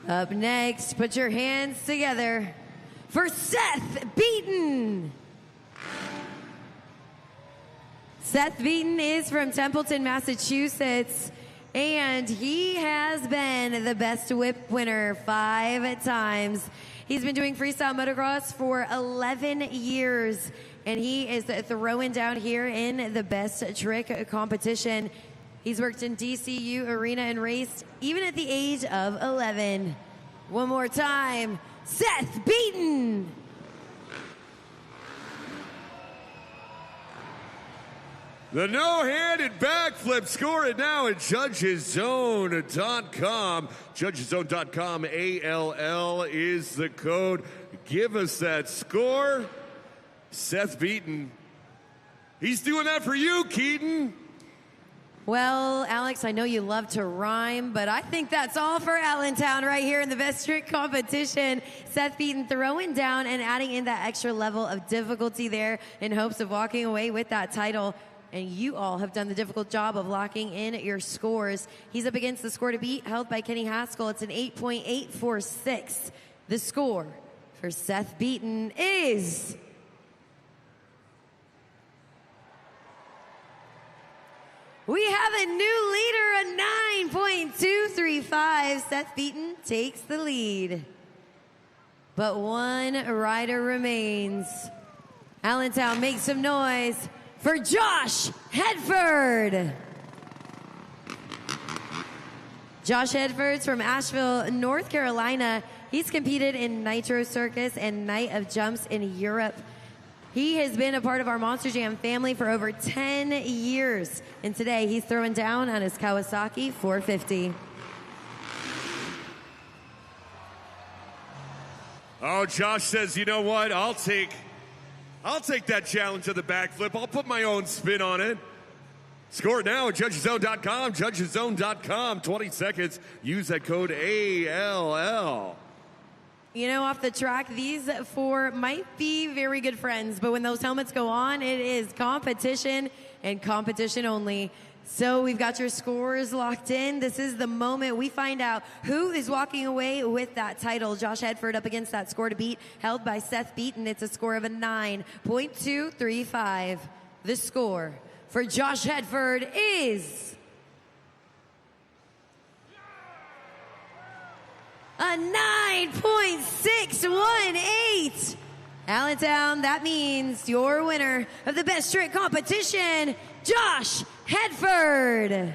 Up next, put your hands together for Seth Beaton. Seth Beaton is from Templeton, Massachusetts, and he has been the best whip winner 5 times. He's been doing freestyle motocross for 11 years. And he is throwing down here in the best trick competition. He's worked in DCU Arena and raced even at the age of 11. One more time, Seth Beaton. The no-handed backflip. Score it now at judgeszone.com. Judgeszone.com, ALL is the code. Give us that score. Seth Beaton. He's doing that for you, Keaton. Well, Alex, I know you love to rhyme, but I think that's all for Allentown right here in the best trick competition. Seth Beaton throwing down and adding in that extra level of difficulty there in hopes of walking away with that title. And you all have done the difficult job of locking in your scores. He's up against the score to beat held by Kenny Haskell. It's an 8.846. The score for Seth Beaton is... we have a new leader, a 9.235. Seth Beaton takes the lead. but one rider remains. Allentown, make some noise for Josh Hedford. Josh Hedford's from Asheville, North Carolina. He's competed in Nitro Circus and Night of Jumps in Europe. He has been a part of our Monster Jam family for over 10 years. And today he's throwing down on his Kawasaki 450. Oh, Josh says, you know what? I'll take that challenge of the backflip. I'll put my own spin on it. Score it now at judgeszone.com. Judgeszone.com. 20 seconds. Use that code ALL. You know, off the track, these four might be very good friends, but when those helmets go on, it is competition and competition only. So we've got your scores locked in. This is the moment we find out who is walking away with that title. Josh Hedford up against that score to beat, held by Seth Beaton. It's a score of a 9.235. The score for Josh Hedford is a 9.618. Allentown, that means your winner of the best trick competition, Josh Hedford.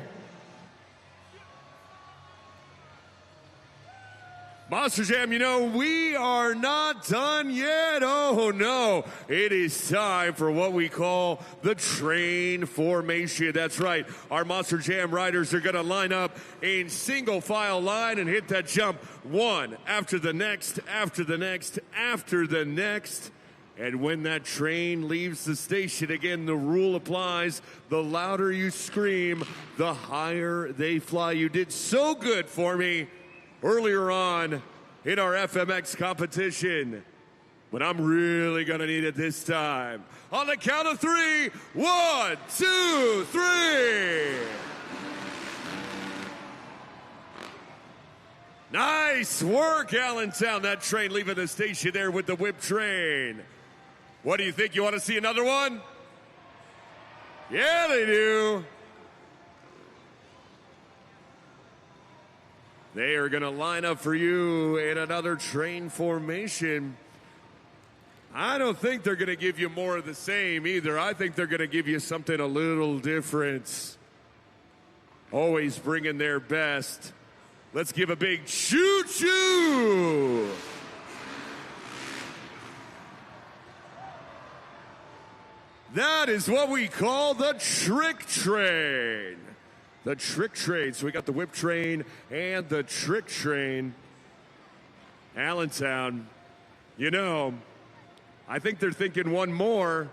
Monster Jam, you know, we are not done yet. Oh, no. It is time for what we call the train formation. That's right. Our Monster Jam riders are going to line up in single file line and hit that jump one after the next, after the next, after the next. And when that train leaves the station, again, the rule applies. The louder you scream, the higher they fly. You did so good for me earlier on in our FMX competition, but I'm really gonna need it this time. On the count of three, 1, 2, 3. Nice work, Allentown. That train leaving the station there with the whip train. What do you think? You want to see another one? Yeah, they do. They are going to line up for you in another train formation. I don't think they're going to give you more of the same either. I think they're going to give you something a little different. Always bringing their best. Let's give a big choo-choo. That is what we call the trick train. The trick train. So we got the whip train and the trick train. Allentown, you know, I think they're thinking one more.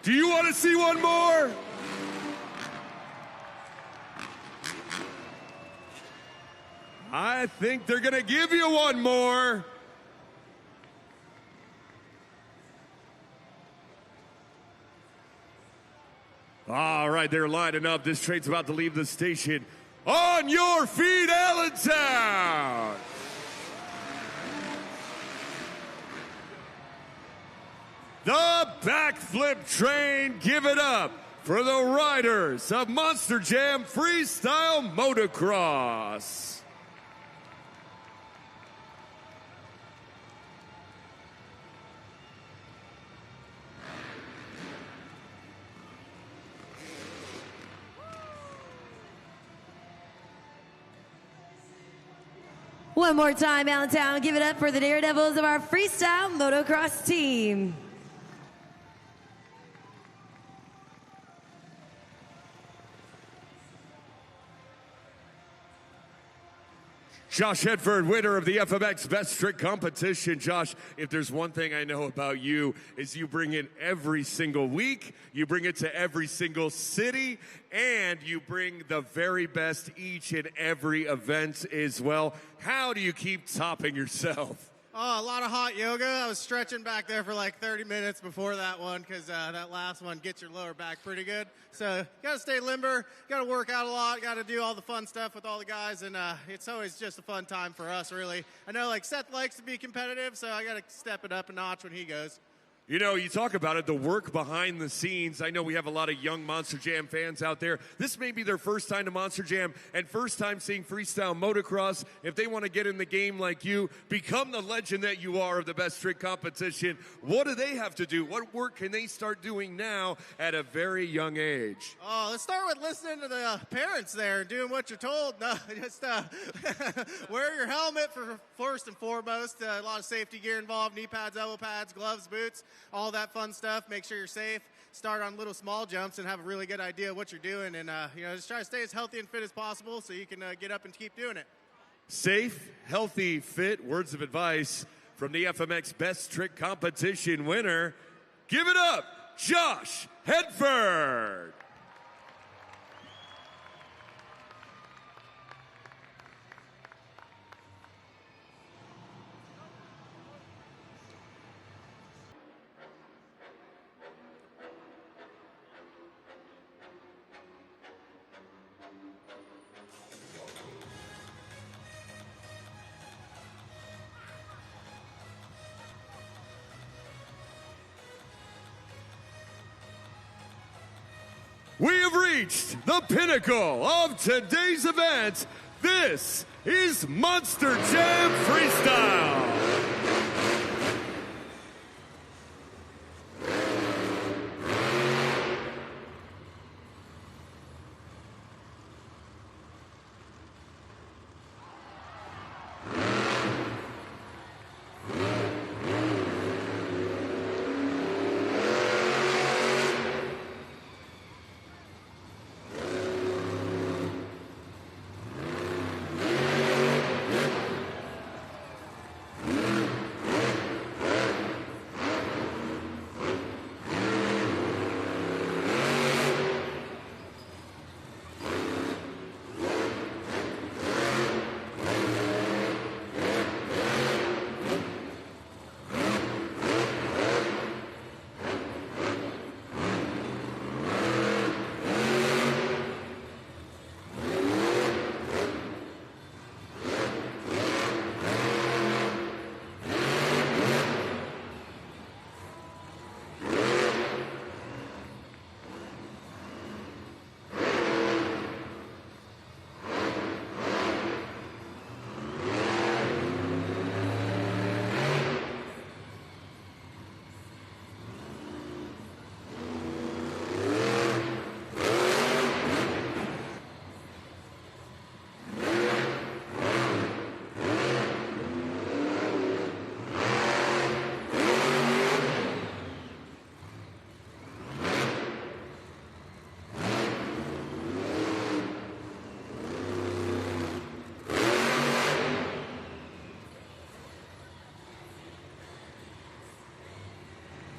Do you want to see one more? I think they're going to give you one more. All right, they're lining up. This train's about to leave the station. On your feet, Allentown! The backflip train, give it up for the riders of Monster Jam Freestyle Motocross. One more time, Allentown. Give it up for the Daredevils of our Freestyle Motocross team. Josh Hedford, winner of the FMX Best Trick Competition. Josh, if there's one thing I know about you, is you bring it every single week, you bring it to every single city, and you bring the very best each and every event as well. How do you keep topping yourself? Oh, a lot of hot yoga. I was stretching back there for like 30 minutes before that one because that last one gets your lower back pretty good. So you got to stay limber, got to work out a lot, got to do all the fun stuff with all the guys, and it's always just a fun time for us, really. I know like Seth likes to be competitive, so I got to step it up a notch when he goes. You know, you talk about it, the work behind the scenes. I know we have a lot of young Monster Jam fans out there. This may be their first time to Monster Jam and first time seeing freestyle motocross. If they want to get in the game like you, become the legend that you are of the best trick competition, what do they have to do? What work can they start doing now at a very young age? Oh, let's start with listening to the parents there and doing what you're told. No, just wear your helmet for first and foremost. A lot of safety gear involved, knee pads, elbow pads, gloves, boots, all that fun stuff. Make sure you're safe. Start on little small jumps and have a really good idea of what you're doing. And, just try to stay as healthy and fit as possible so you can get up and keep doing it. Safe, healthy, fit. Words of advice from the FMX Best Trick Competition winner. Give it up, Josh Hedford. We have reached the pinnacle of today's event. This is Monster Jam Freestyle.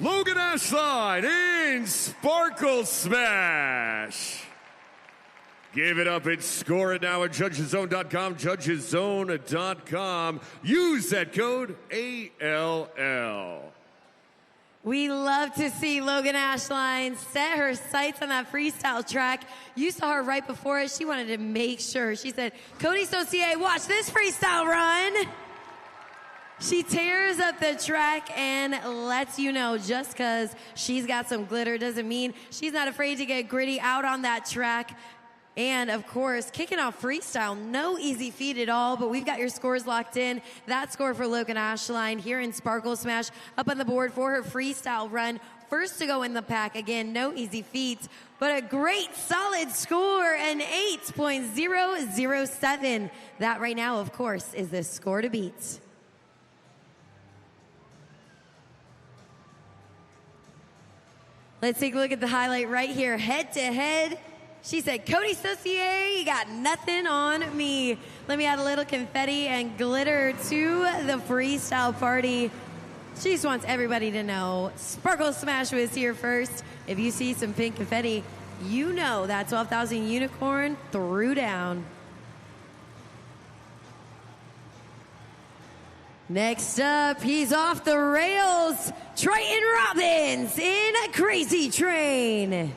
Logan Ashline in Sparkle Smash. Give it up and score it now at judgeszone.com, judgeszone.com. Use that code ALL. We love to see Logan Ashline set her sights on that freestyle track. You saw her right before it. She wanted to make sure. She said, Cody Saucier, watch this freestyle run. She tears up the track and lets you know just because she's got some glitter doesn't mean she's not afraid to get gritty out on that track. And, of course, kicking off freestyle, no easy feat at all, but we've got your scores locked in. That score for Logan Ashline here in Sparkle Smash up on the board for her freestyle run. First to go in the pack. Again, no easy feats, but a great solid score, an 8.007. That right now, of course, is the score to beat. Let's take a look at the highlight right here, head to head. She said, Cody Saucier, you got nothing on me. Let me add a little confetti and glitter to the freestyle party. She just wants everybody to know Sparkle Smash was here first. If you see some pink confetti, you know that 12,000 unicorn threw down. Next up, he's off the rails. Triton Robbins in a Crazy Train.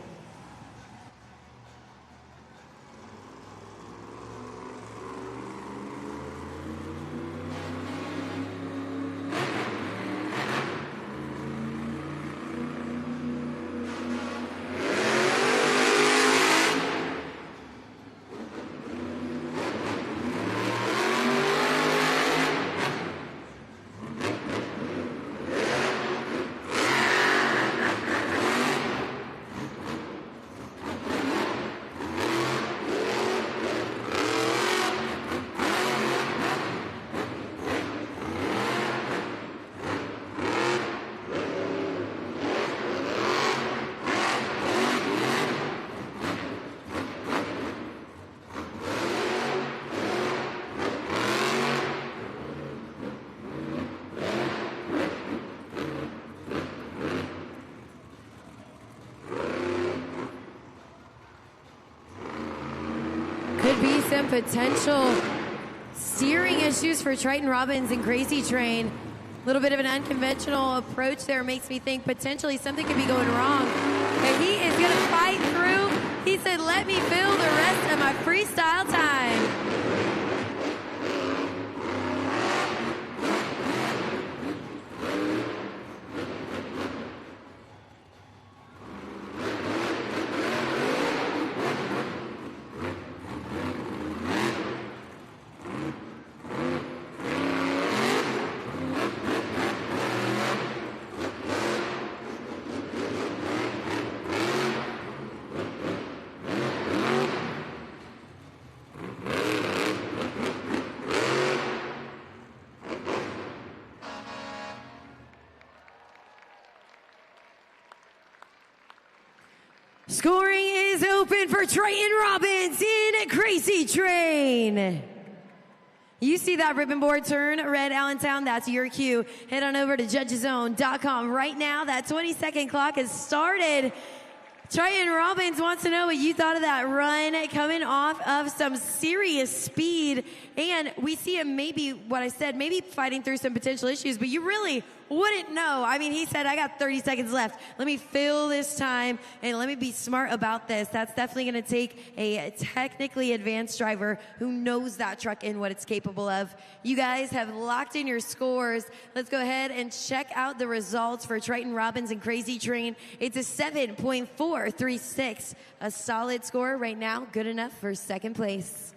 some potential steering issues for Triton Robbins and Crazy Train. A little bit of an unconventional approach there makes me think potentially something could be going wrong. And he is going to fight through. He said, let me fill the rest of my freestyle time. Scoring is open for Triton Robbins in a Crazy Train. You see that ribbon board turn red, Allentown, that's your cue. Head on over to judgeszone.com right now. That 20-second clock has started. Triton Robbins wants to know what you thought of that run, coming off of some serious speed. And we see him maybe, what I said, maybe fighting through some potential issues, but you really wouldn't know. I mean, he said, I got 30 seconds left. Let me fill this time and let me be smart about this. That's definitely going to take a technically advanced driver who knows that truck and what it's capable of. You guys have locked in your scores. Let's go ahead and check out the results for Triton Robbins and Crazy Train. It's a 7.436, a solid score right now, good enough for second place.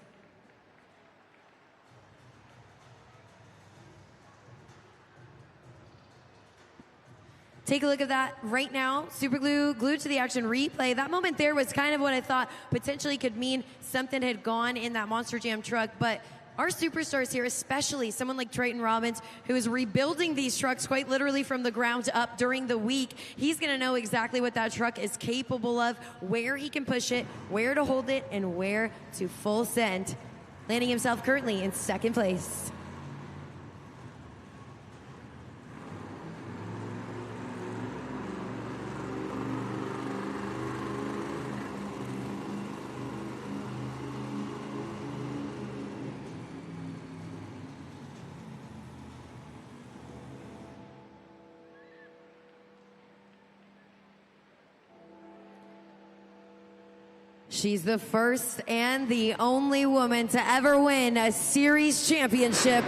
Take a look at that right now. Super Glue glued to the action replay. That moment there was kind of what I thought potentially could mean something had gone in that Monster Jam truck. But our superstars here, especially someone like Triton Robbins, who is rebuilding these trucks quite literally from the ground up during the week, he's going to know exactly what that truck is capable of, where he can push it, where to hold it, and where to full send. Landing himself currently in second place. She's the first and the only woman to ever win a series championship.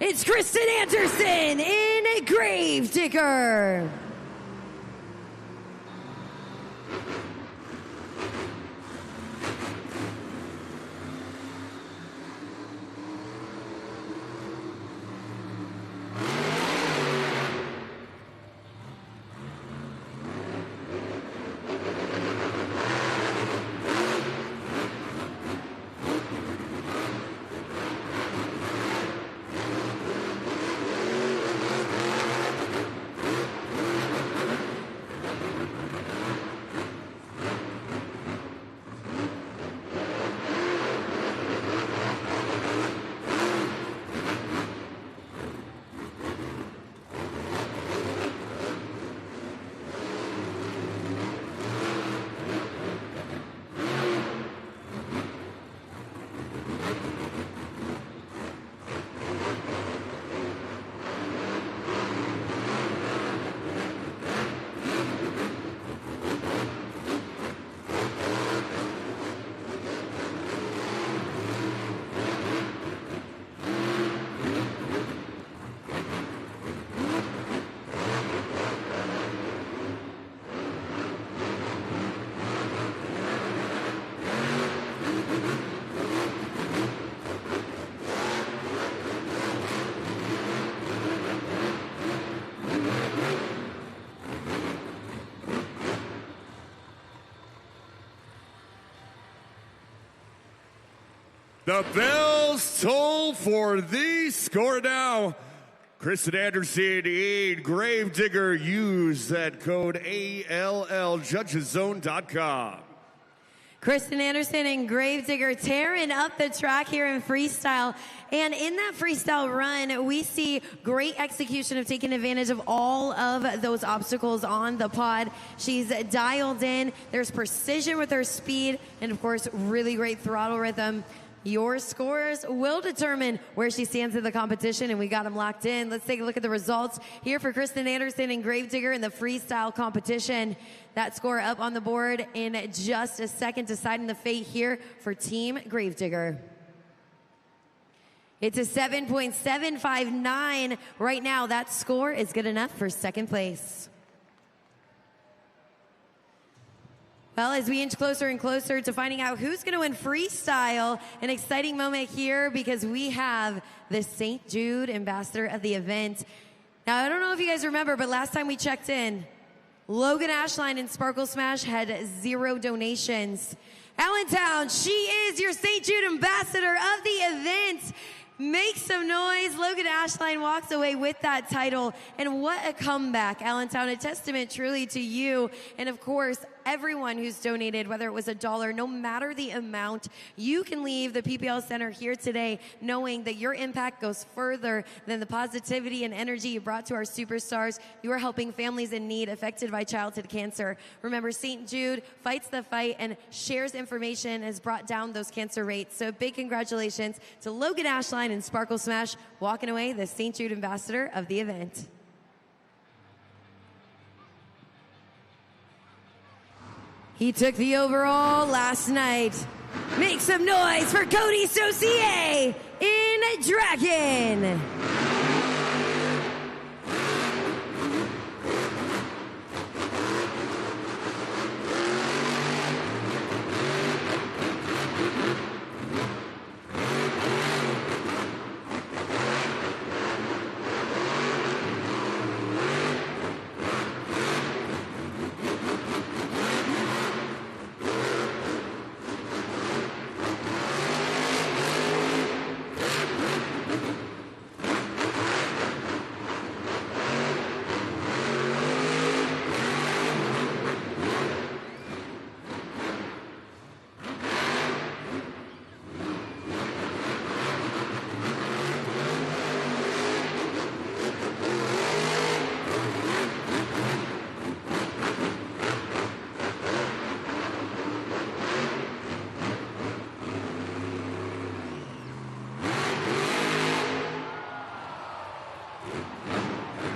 It's Kristen Anderson in Gravedigger. The bells toll for the score now. Kristen Anderson in Gravedigger. Use that code ALL, judgeszone.com. Kristen Anderson and Gravedigger tearing up the track here in freestyle. And in that freestyle run, we see great execution of taking advantage of all of those obstacles on the pod. She's dialed in. There's precision with her speed. And, of course, really great throttle rhythm. Your scores will determine where she stands in the competition, and we got them locked in. Let's take a look at the results here for Kristen Anderson and Gravedigger in the freestyle competition. That score up on the board in just a second, deciding the fate here for Team Gravedigger. It's a 7.759 right now. That score is good enough for second place. Well, as we inch closer and closer to finding out who's going to win freestyle, an exciting moment here because we have the St. Jude ambassador of the event. Now, I don't know if you guys remember, but last time we checked in, Logan Ashline and Sparkle Smash had 0 donations. Allentown, she is your St. Jude ambassador of the event. Make some noise. Logan Ashline walks away with that title. And what a comeback, Allentown. A testament truly to you. And of course, everyone who's donated, whether it was $1, no matter the amount, you can leave the PPL Center here today knowing that your impact goes further than the positivity and energy you brought to our superstars. You are helping families in need affected by childhood cancer. Remember, St. Jude fights the fight and shares information, has brought down those cancer rates. So big congratulations to Logan Ashline and Sparkle Smash walking away the St. Jude ambassador of the event. He took the overall last night. Make some noise for Cody Saucier in Dragon.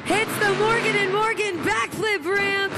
Hits the Morgan and Morgan backflip ramp.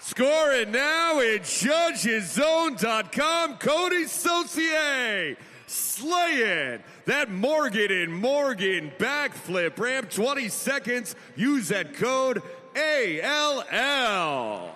Scoring now in JudgesZone.com, Cody Saucier slaying that Morgan and Morgan backflip ramp. 20 seconds. Use that code ALL.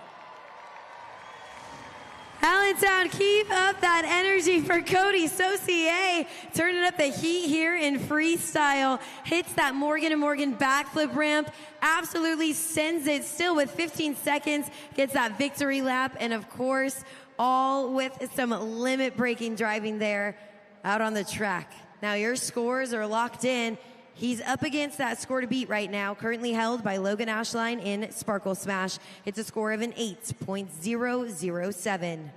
Allentown, keep up that energy for Cody Saucier. Turning up the heat here in freestyle. Hits that Morgan and Morgan backflip ramp. Absolutely sends it still with 15 seconds. Gets that victory lap. And of course, all with some limit-breaking driving there out on the track. Now your scores are locked in. He's up against that score to beat right now, currently held by Logan Ashline in Sparkle Smash. It's a score of an 8.007.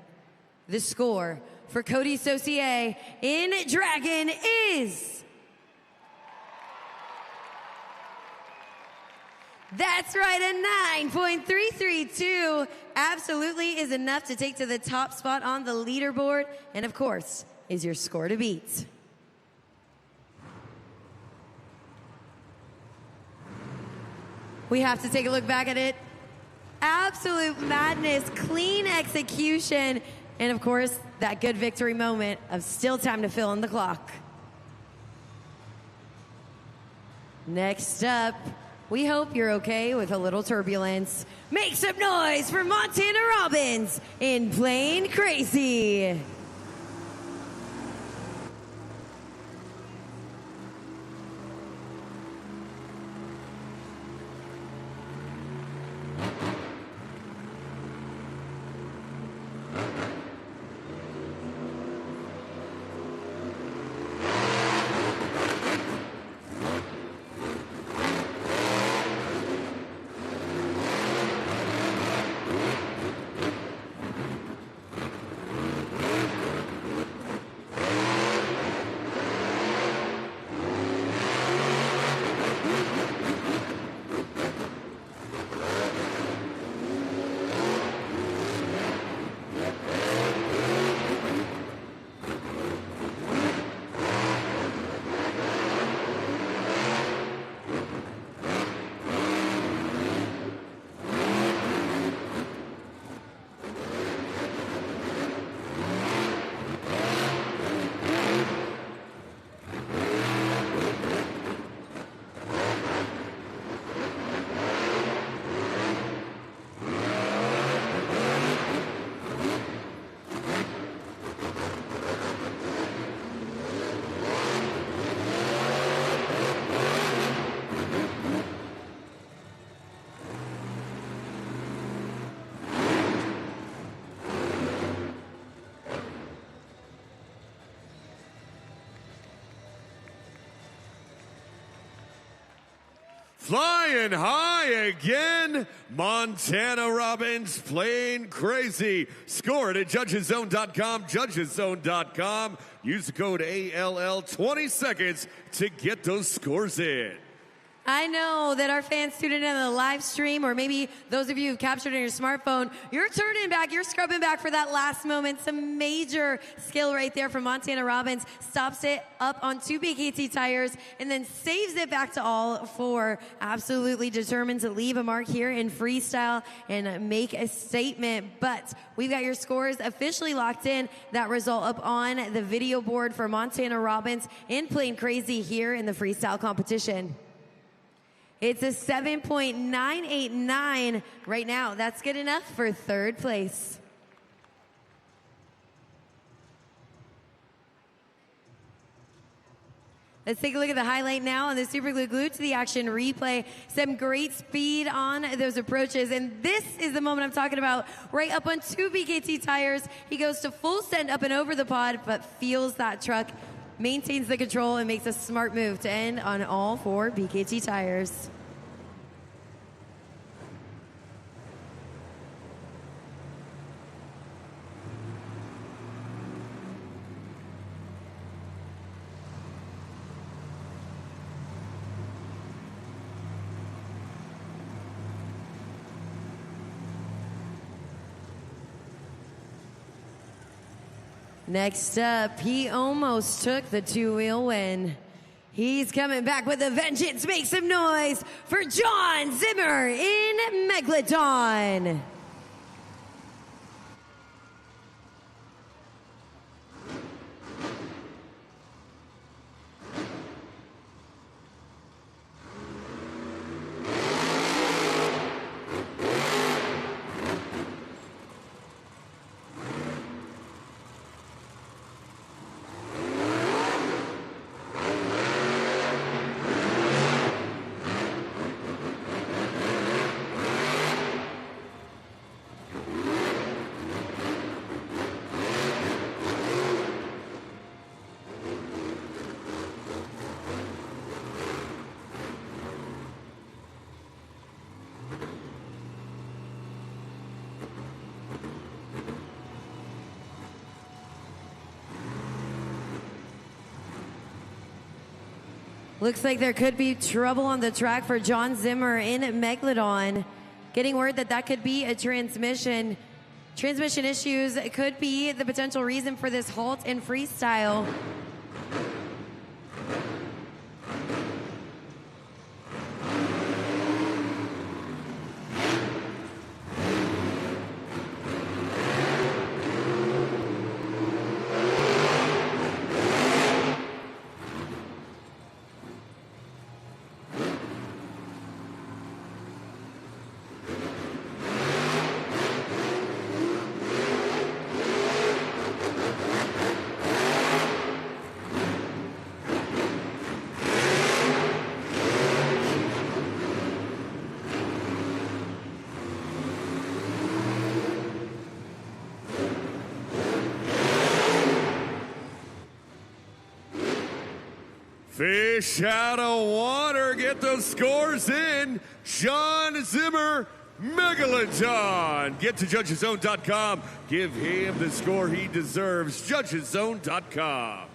The score for Cody Saucier in Dragon is... That's right, a 9.332. Absolutely is enough to take to the top spot on the leaderboard. And of course, is your score to beat. We have to take a look back at it. Absolute madness, clean execution, and of course, that good victory moment of still time to fill in the clock. Next up, we hope you're okay with a little turbulence. Make some noise for Montana Robbins in Plain Crazy. Flying high again, Montana Robbins playing crazy. Score it at judgeszone.com, judgeszone.com. Use the code ALL 20 seconds to get those scores in. I know that our fans tuned in on the live stream, or maybe those of you who've captured it on your smartphone, you're turning back, you're scrubbing back for that last moment. Some major skill right there from Montana Robbins. Stops it up on 2 BKT tires and then saves it back to all 4. Absolutely determined to leave a mark here in freestyle and make a statement. But we've got your scores officially locked in. That result up on the video board for Montana Robbins in Playing Crazy here in the freestyle competition. It's a 7.989 right now. That's good enough for 3rd place. Let's take a look at the highlight now on the Super Glue Glued to the Action replay. Some great speed on those approaches. And this is the moment I'm talking about. Right up on 2 BKT tires. He goes to full send up and over the pod, but feels that truck, maintains the control, and makes a smart move to end on all 4 BKT tires. Next up, he almost took the 2-wheel win. He's coming back with a vengeance. Make some noise for John Zimmer in Megalodon. Looks like there could be trouble on the track for John Zimmer in Megalodon. Getting word that that could be a transmission. Transmission issues could be the potential reason for this halt in freestyle. Fish out of water, get those scores in. John Zimmer, Megalodon. Get to judgeszone.com. Give him the score he deserves. Judgeszone.com.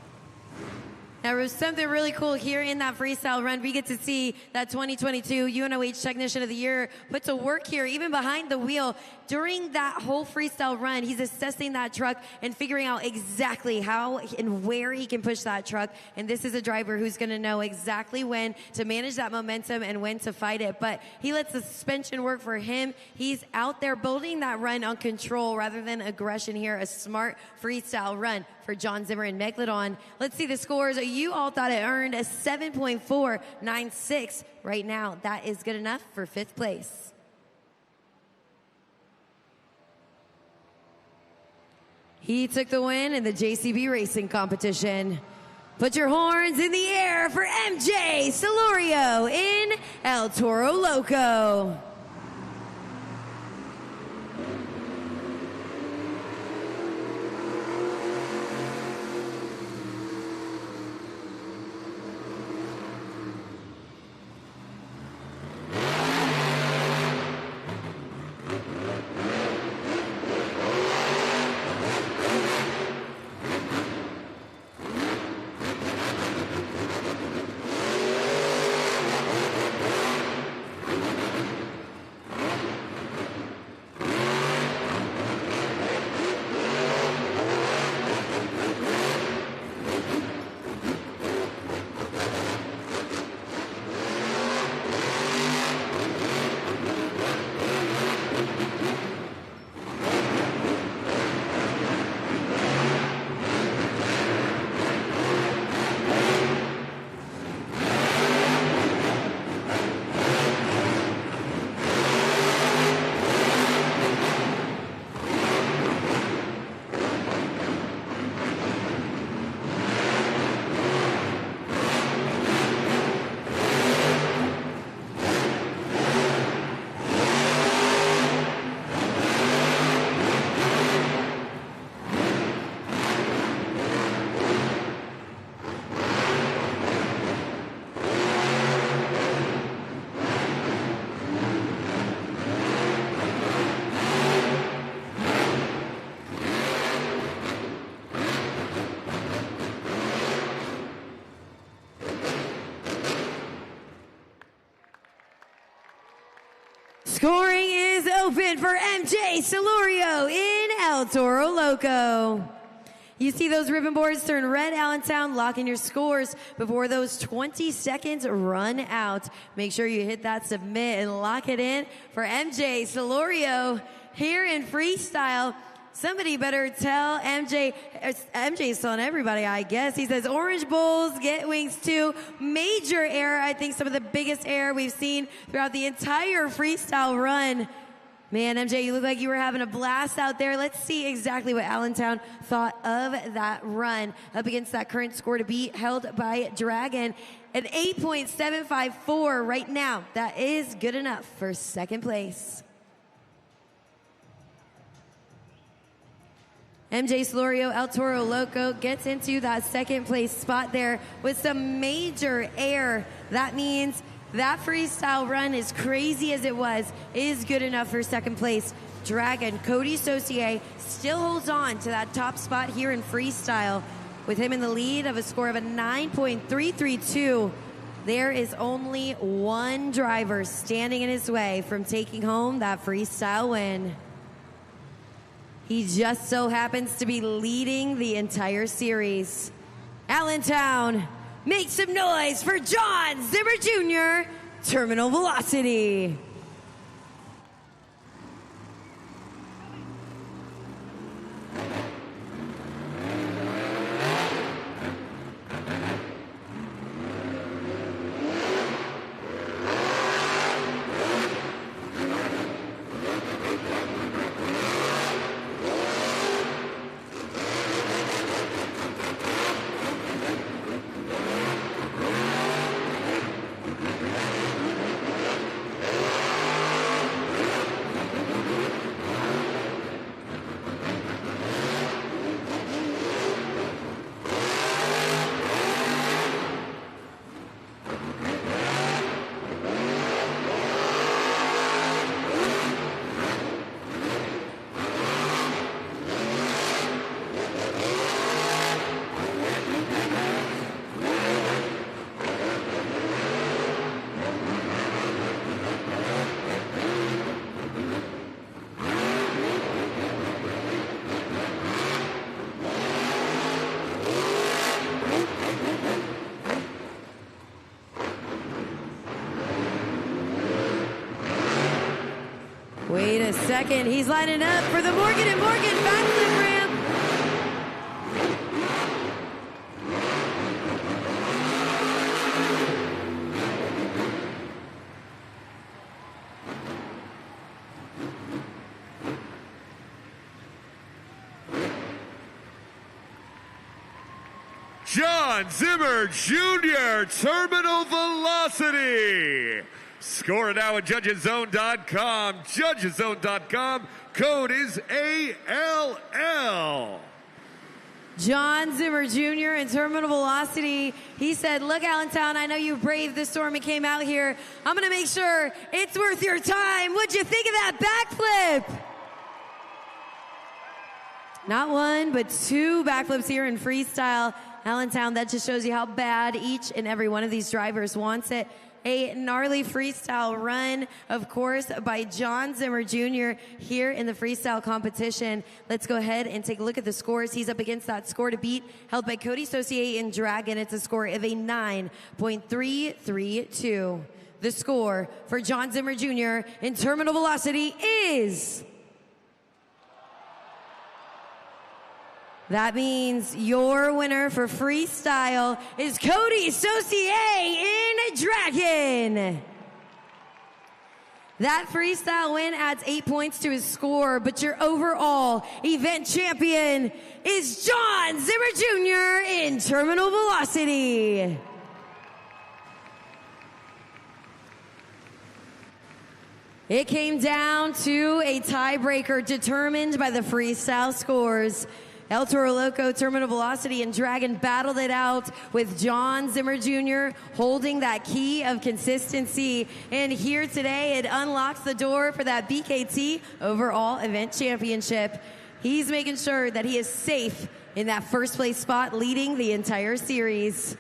Now, there was something really cool here in that freestyle run. We get to see that 2022 UNOH Technician of the Year put to work here, even behind the wheel. During that whole freestyle run, he's assessing that truck and figuring out exactly how and where he can push that truck. And this is a driver who's going to know exactly when to manage that momentum and when to fight it. But he lets the suspension work for him. He's out there building that run on control rather than aggression here. A smart freestyle run for John Zimmer and Megalodon. Let's see the scores. You all thought it earned a 7.496 right now. That is good enough for 5th place. He took the win in the JCB racing competition. Put your horns in the air for MJ Celorio in El Toro Loco. open for MJ Celorio in El Toro Loco. You see those ribbon boards turn red, Allentown. Lock in your scores before those 20 seconds run out. Make sure you hit that submit and lock it in for MJ Celorio here in freestyle. Somebody better tell MJ. MJ's telling everybody, I guess. He says, orange bowls, get wings too. Major air, I think some of the biggest air we've seen throughout the entire freestyle run. Man, MJ, you look like you were having a blast out there. Let's see exactly what Allentown thought of that run up against that current score to beat held by Dragon. An 8.754 right now. That is good enough for second place. MJ Celorio, El Toro Loco, gets into that second place spot there with some major air. That means that freestyle run, as crazy as it was, is good enough for second place. Dragon, Cody Saucier, still holds on to that top spot here in freestyle. With him in the lead of a score of a 9.332, there is only one driver standing in his way from taking home that freestyle win. He just so happens to be leading the entire series. Allentown, make some noise for John Zimmer Jr., Terminal Velocity. Wait a second, he's lining up for the Morgan & Morgan backflip ramp. John Zimmer Jr., Terminal Velocity. Score it now at judgeszone.com. Judgeszone.com. Code is ALL. John Zimmer Jr. in Terminal Velocity. He said, look, Allentown, I know you braved the storm and came out here. I'm going to make sure it's worth your time. What'd you think of that backflip? Not one, but two backflips here in freestyle. Allentown, that just shows you how bad each and every one of these drivers wants it. A gnarly freestyle run, of course, by John Zimmer Jr. here in the freestyle competition. Let's go ahead and take a look at the scores. He's up against that score to beat held by Cody Saucier and Dragon. It's a score of a 9.332. The score for John Zimmer Jr. in Terminal Velocity is... That means your winner for freestyle is Cody Saucier in Dragon. That freestyle win adds 8 points to his score, but your overall event champion is John Zimmer Jr. in Terminal Velocity. It came down to a tiebreaker determined by the freestyle scores. El Toro Loco, Terminal Velocity, and Dragon battled it out with John Zimmer Jr. holding that key of consistency. And here today, it unlocks the door for that BKT Overall Event Championship. He's making sure that he is safe in that first place spot, leading the entire series.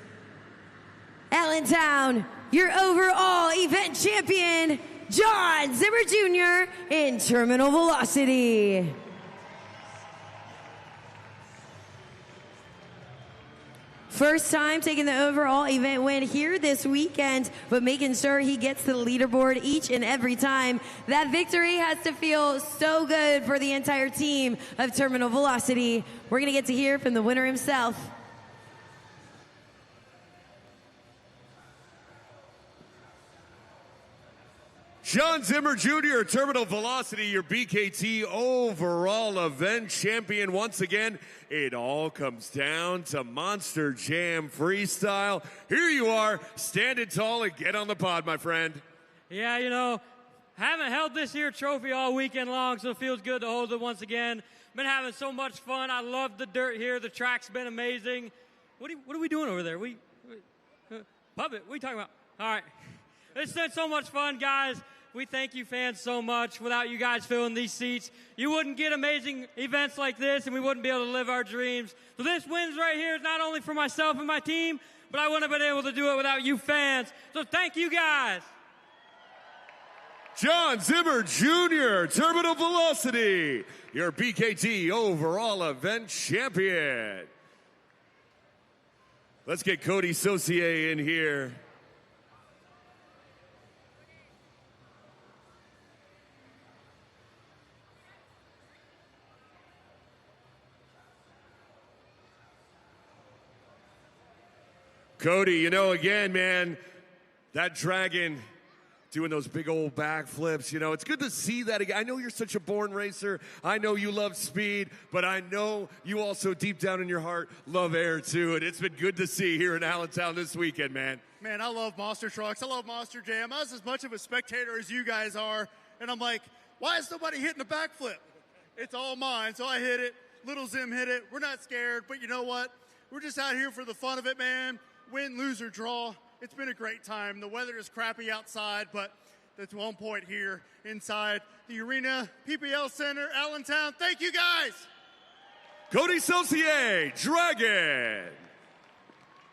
Allentown, your overall event champion, John Zimmer Jr. in terminal velocity. First time taking the overall event win here this weekend, but making sure he gets to the leaderboard each and every time. That victory has to feel so good for the entire team of Terminal Velocity. We're going to get to hear from the winner himself. John Zimmer Jr., Terminal Velocity, your BKT overall event champion. Once again, it all comes down to Monster Jam Freestyle. Here you are, standing tall and get on the pod, my friend. Yeah, you know, haven't held this here trophy all weekend long, so it feels good to hold it once again. Been having so much fun. I love the dirt here. The track's been amazing. What are we doing over there? Puppet, what are you talking about? All right. It's been so much fun, guys. We thank you fans so much. Without you guys filling these seats, you wouldn't get amazing events like this, and we wouldn't be able to live our dreams. So this wins right here is not only for myself and my team, but I wouldn't have been able to do it without you fans. So thank you guys. John Zimmer Jr., Terminal Velocity, your BKT overall event champion. Let's get Cody Saucier in here. Cody, you know, again, man, that dragon doing those big old backflips, you know, it's good to see that again. I know you're such a born racer. I know you love speed, but I know you also deep down in your heart love air too. And it's been good to see here in Allentown this weekend, man. Man, I love monster trucks. I love Monster Jam. I was as much of a spectator as you guys are. And I'm like, why is nobody hitting a backflip? It's all mine. So I hit it. Little Zim hit it. We're not scared, but you know what? We're just out here for the fun of it, man. Win, lose, or draw. It's been a great time. The weather is crappy outside, but that's one point here inside the arena, PPL Center, Allentown. Thank you, guys. Cody Saucier, Dragon.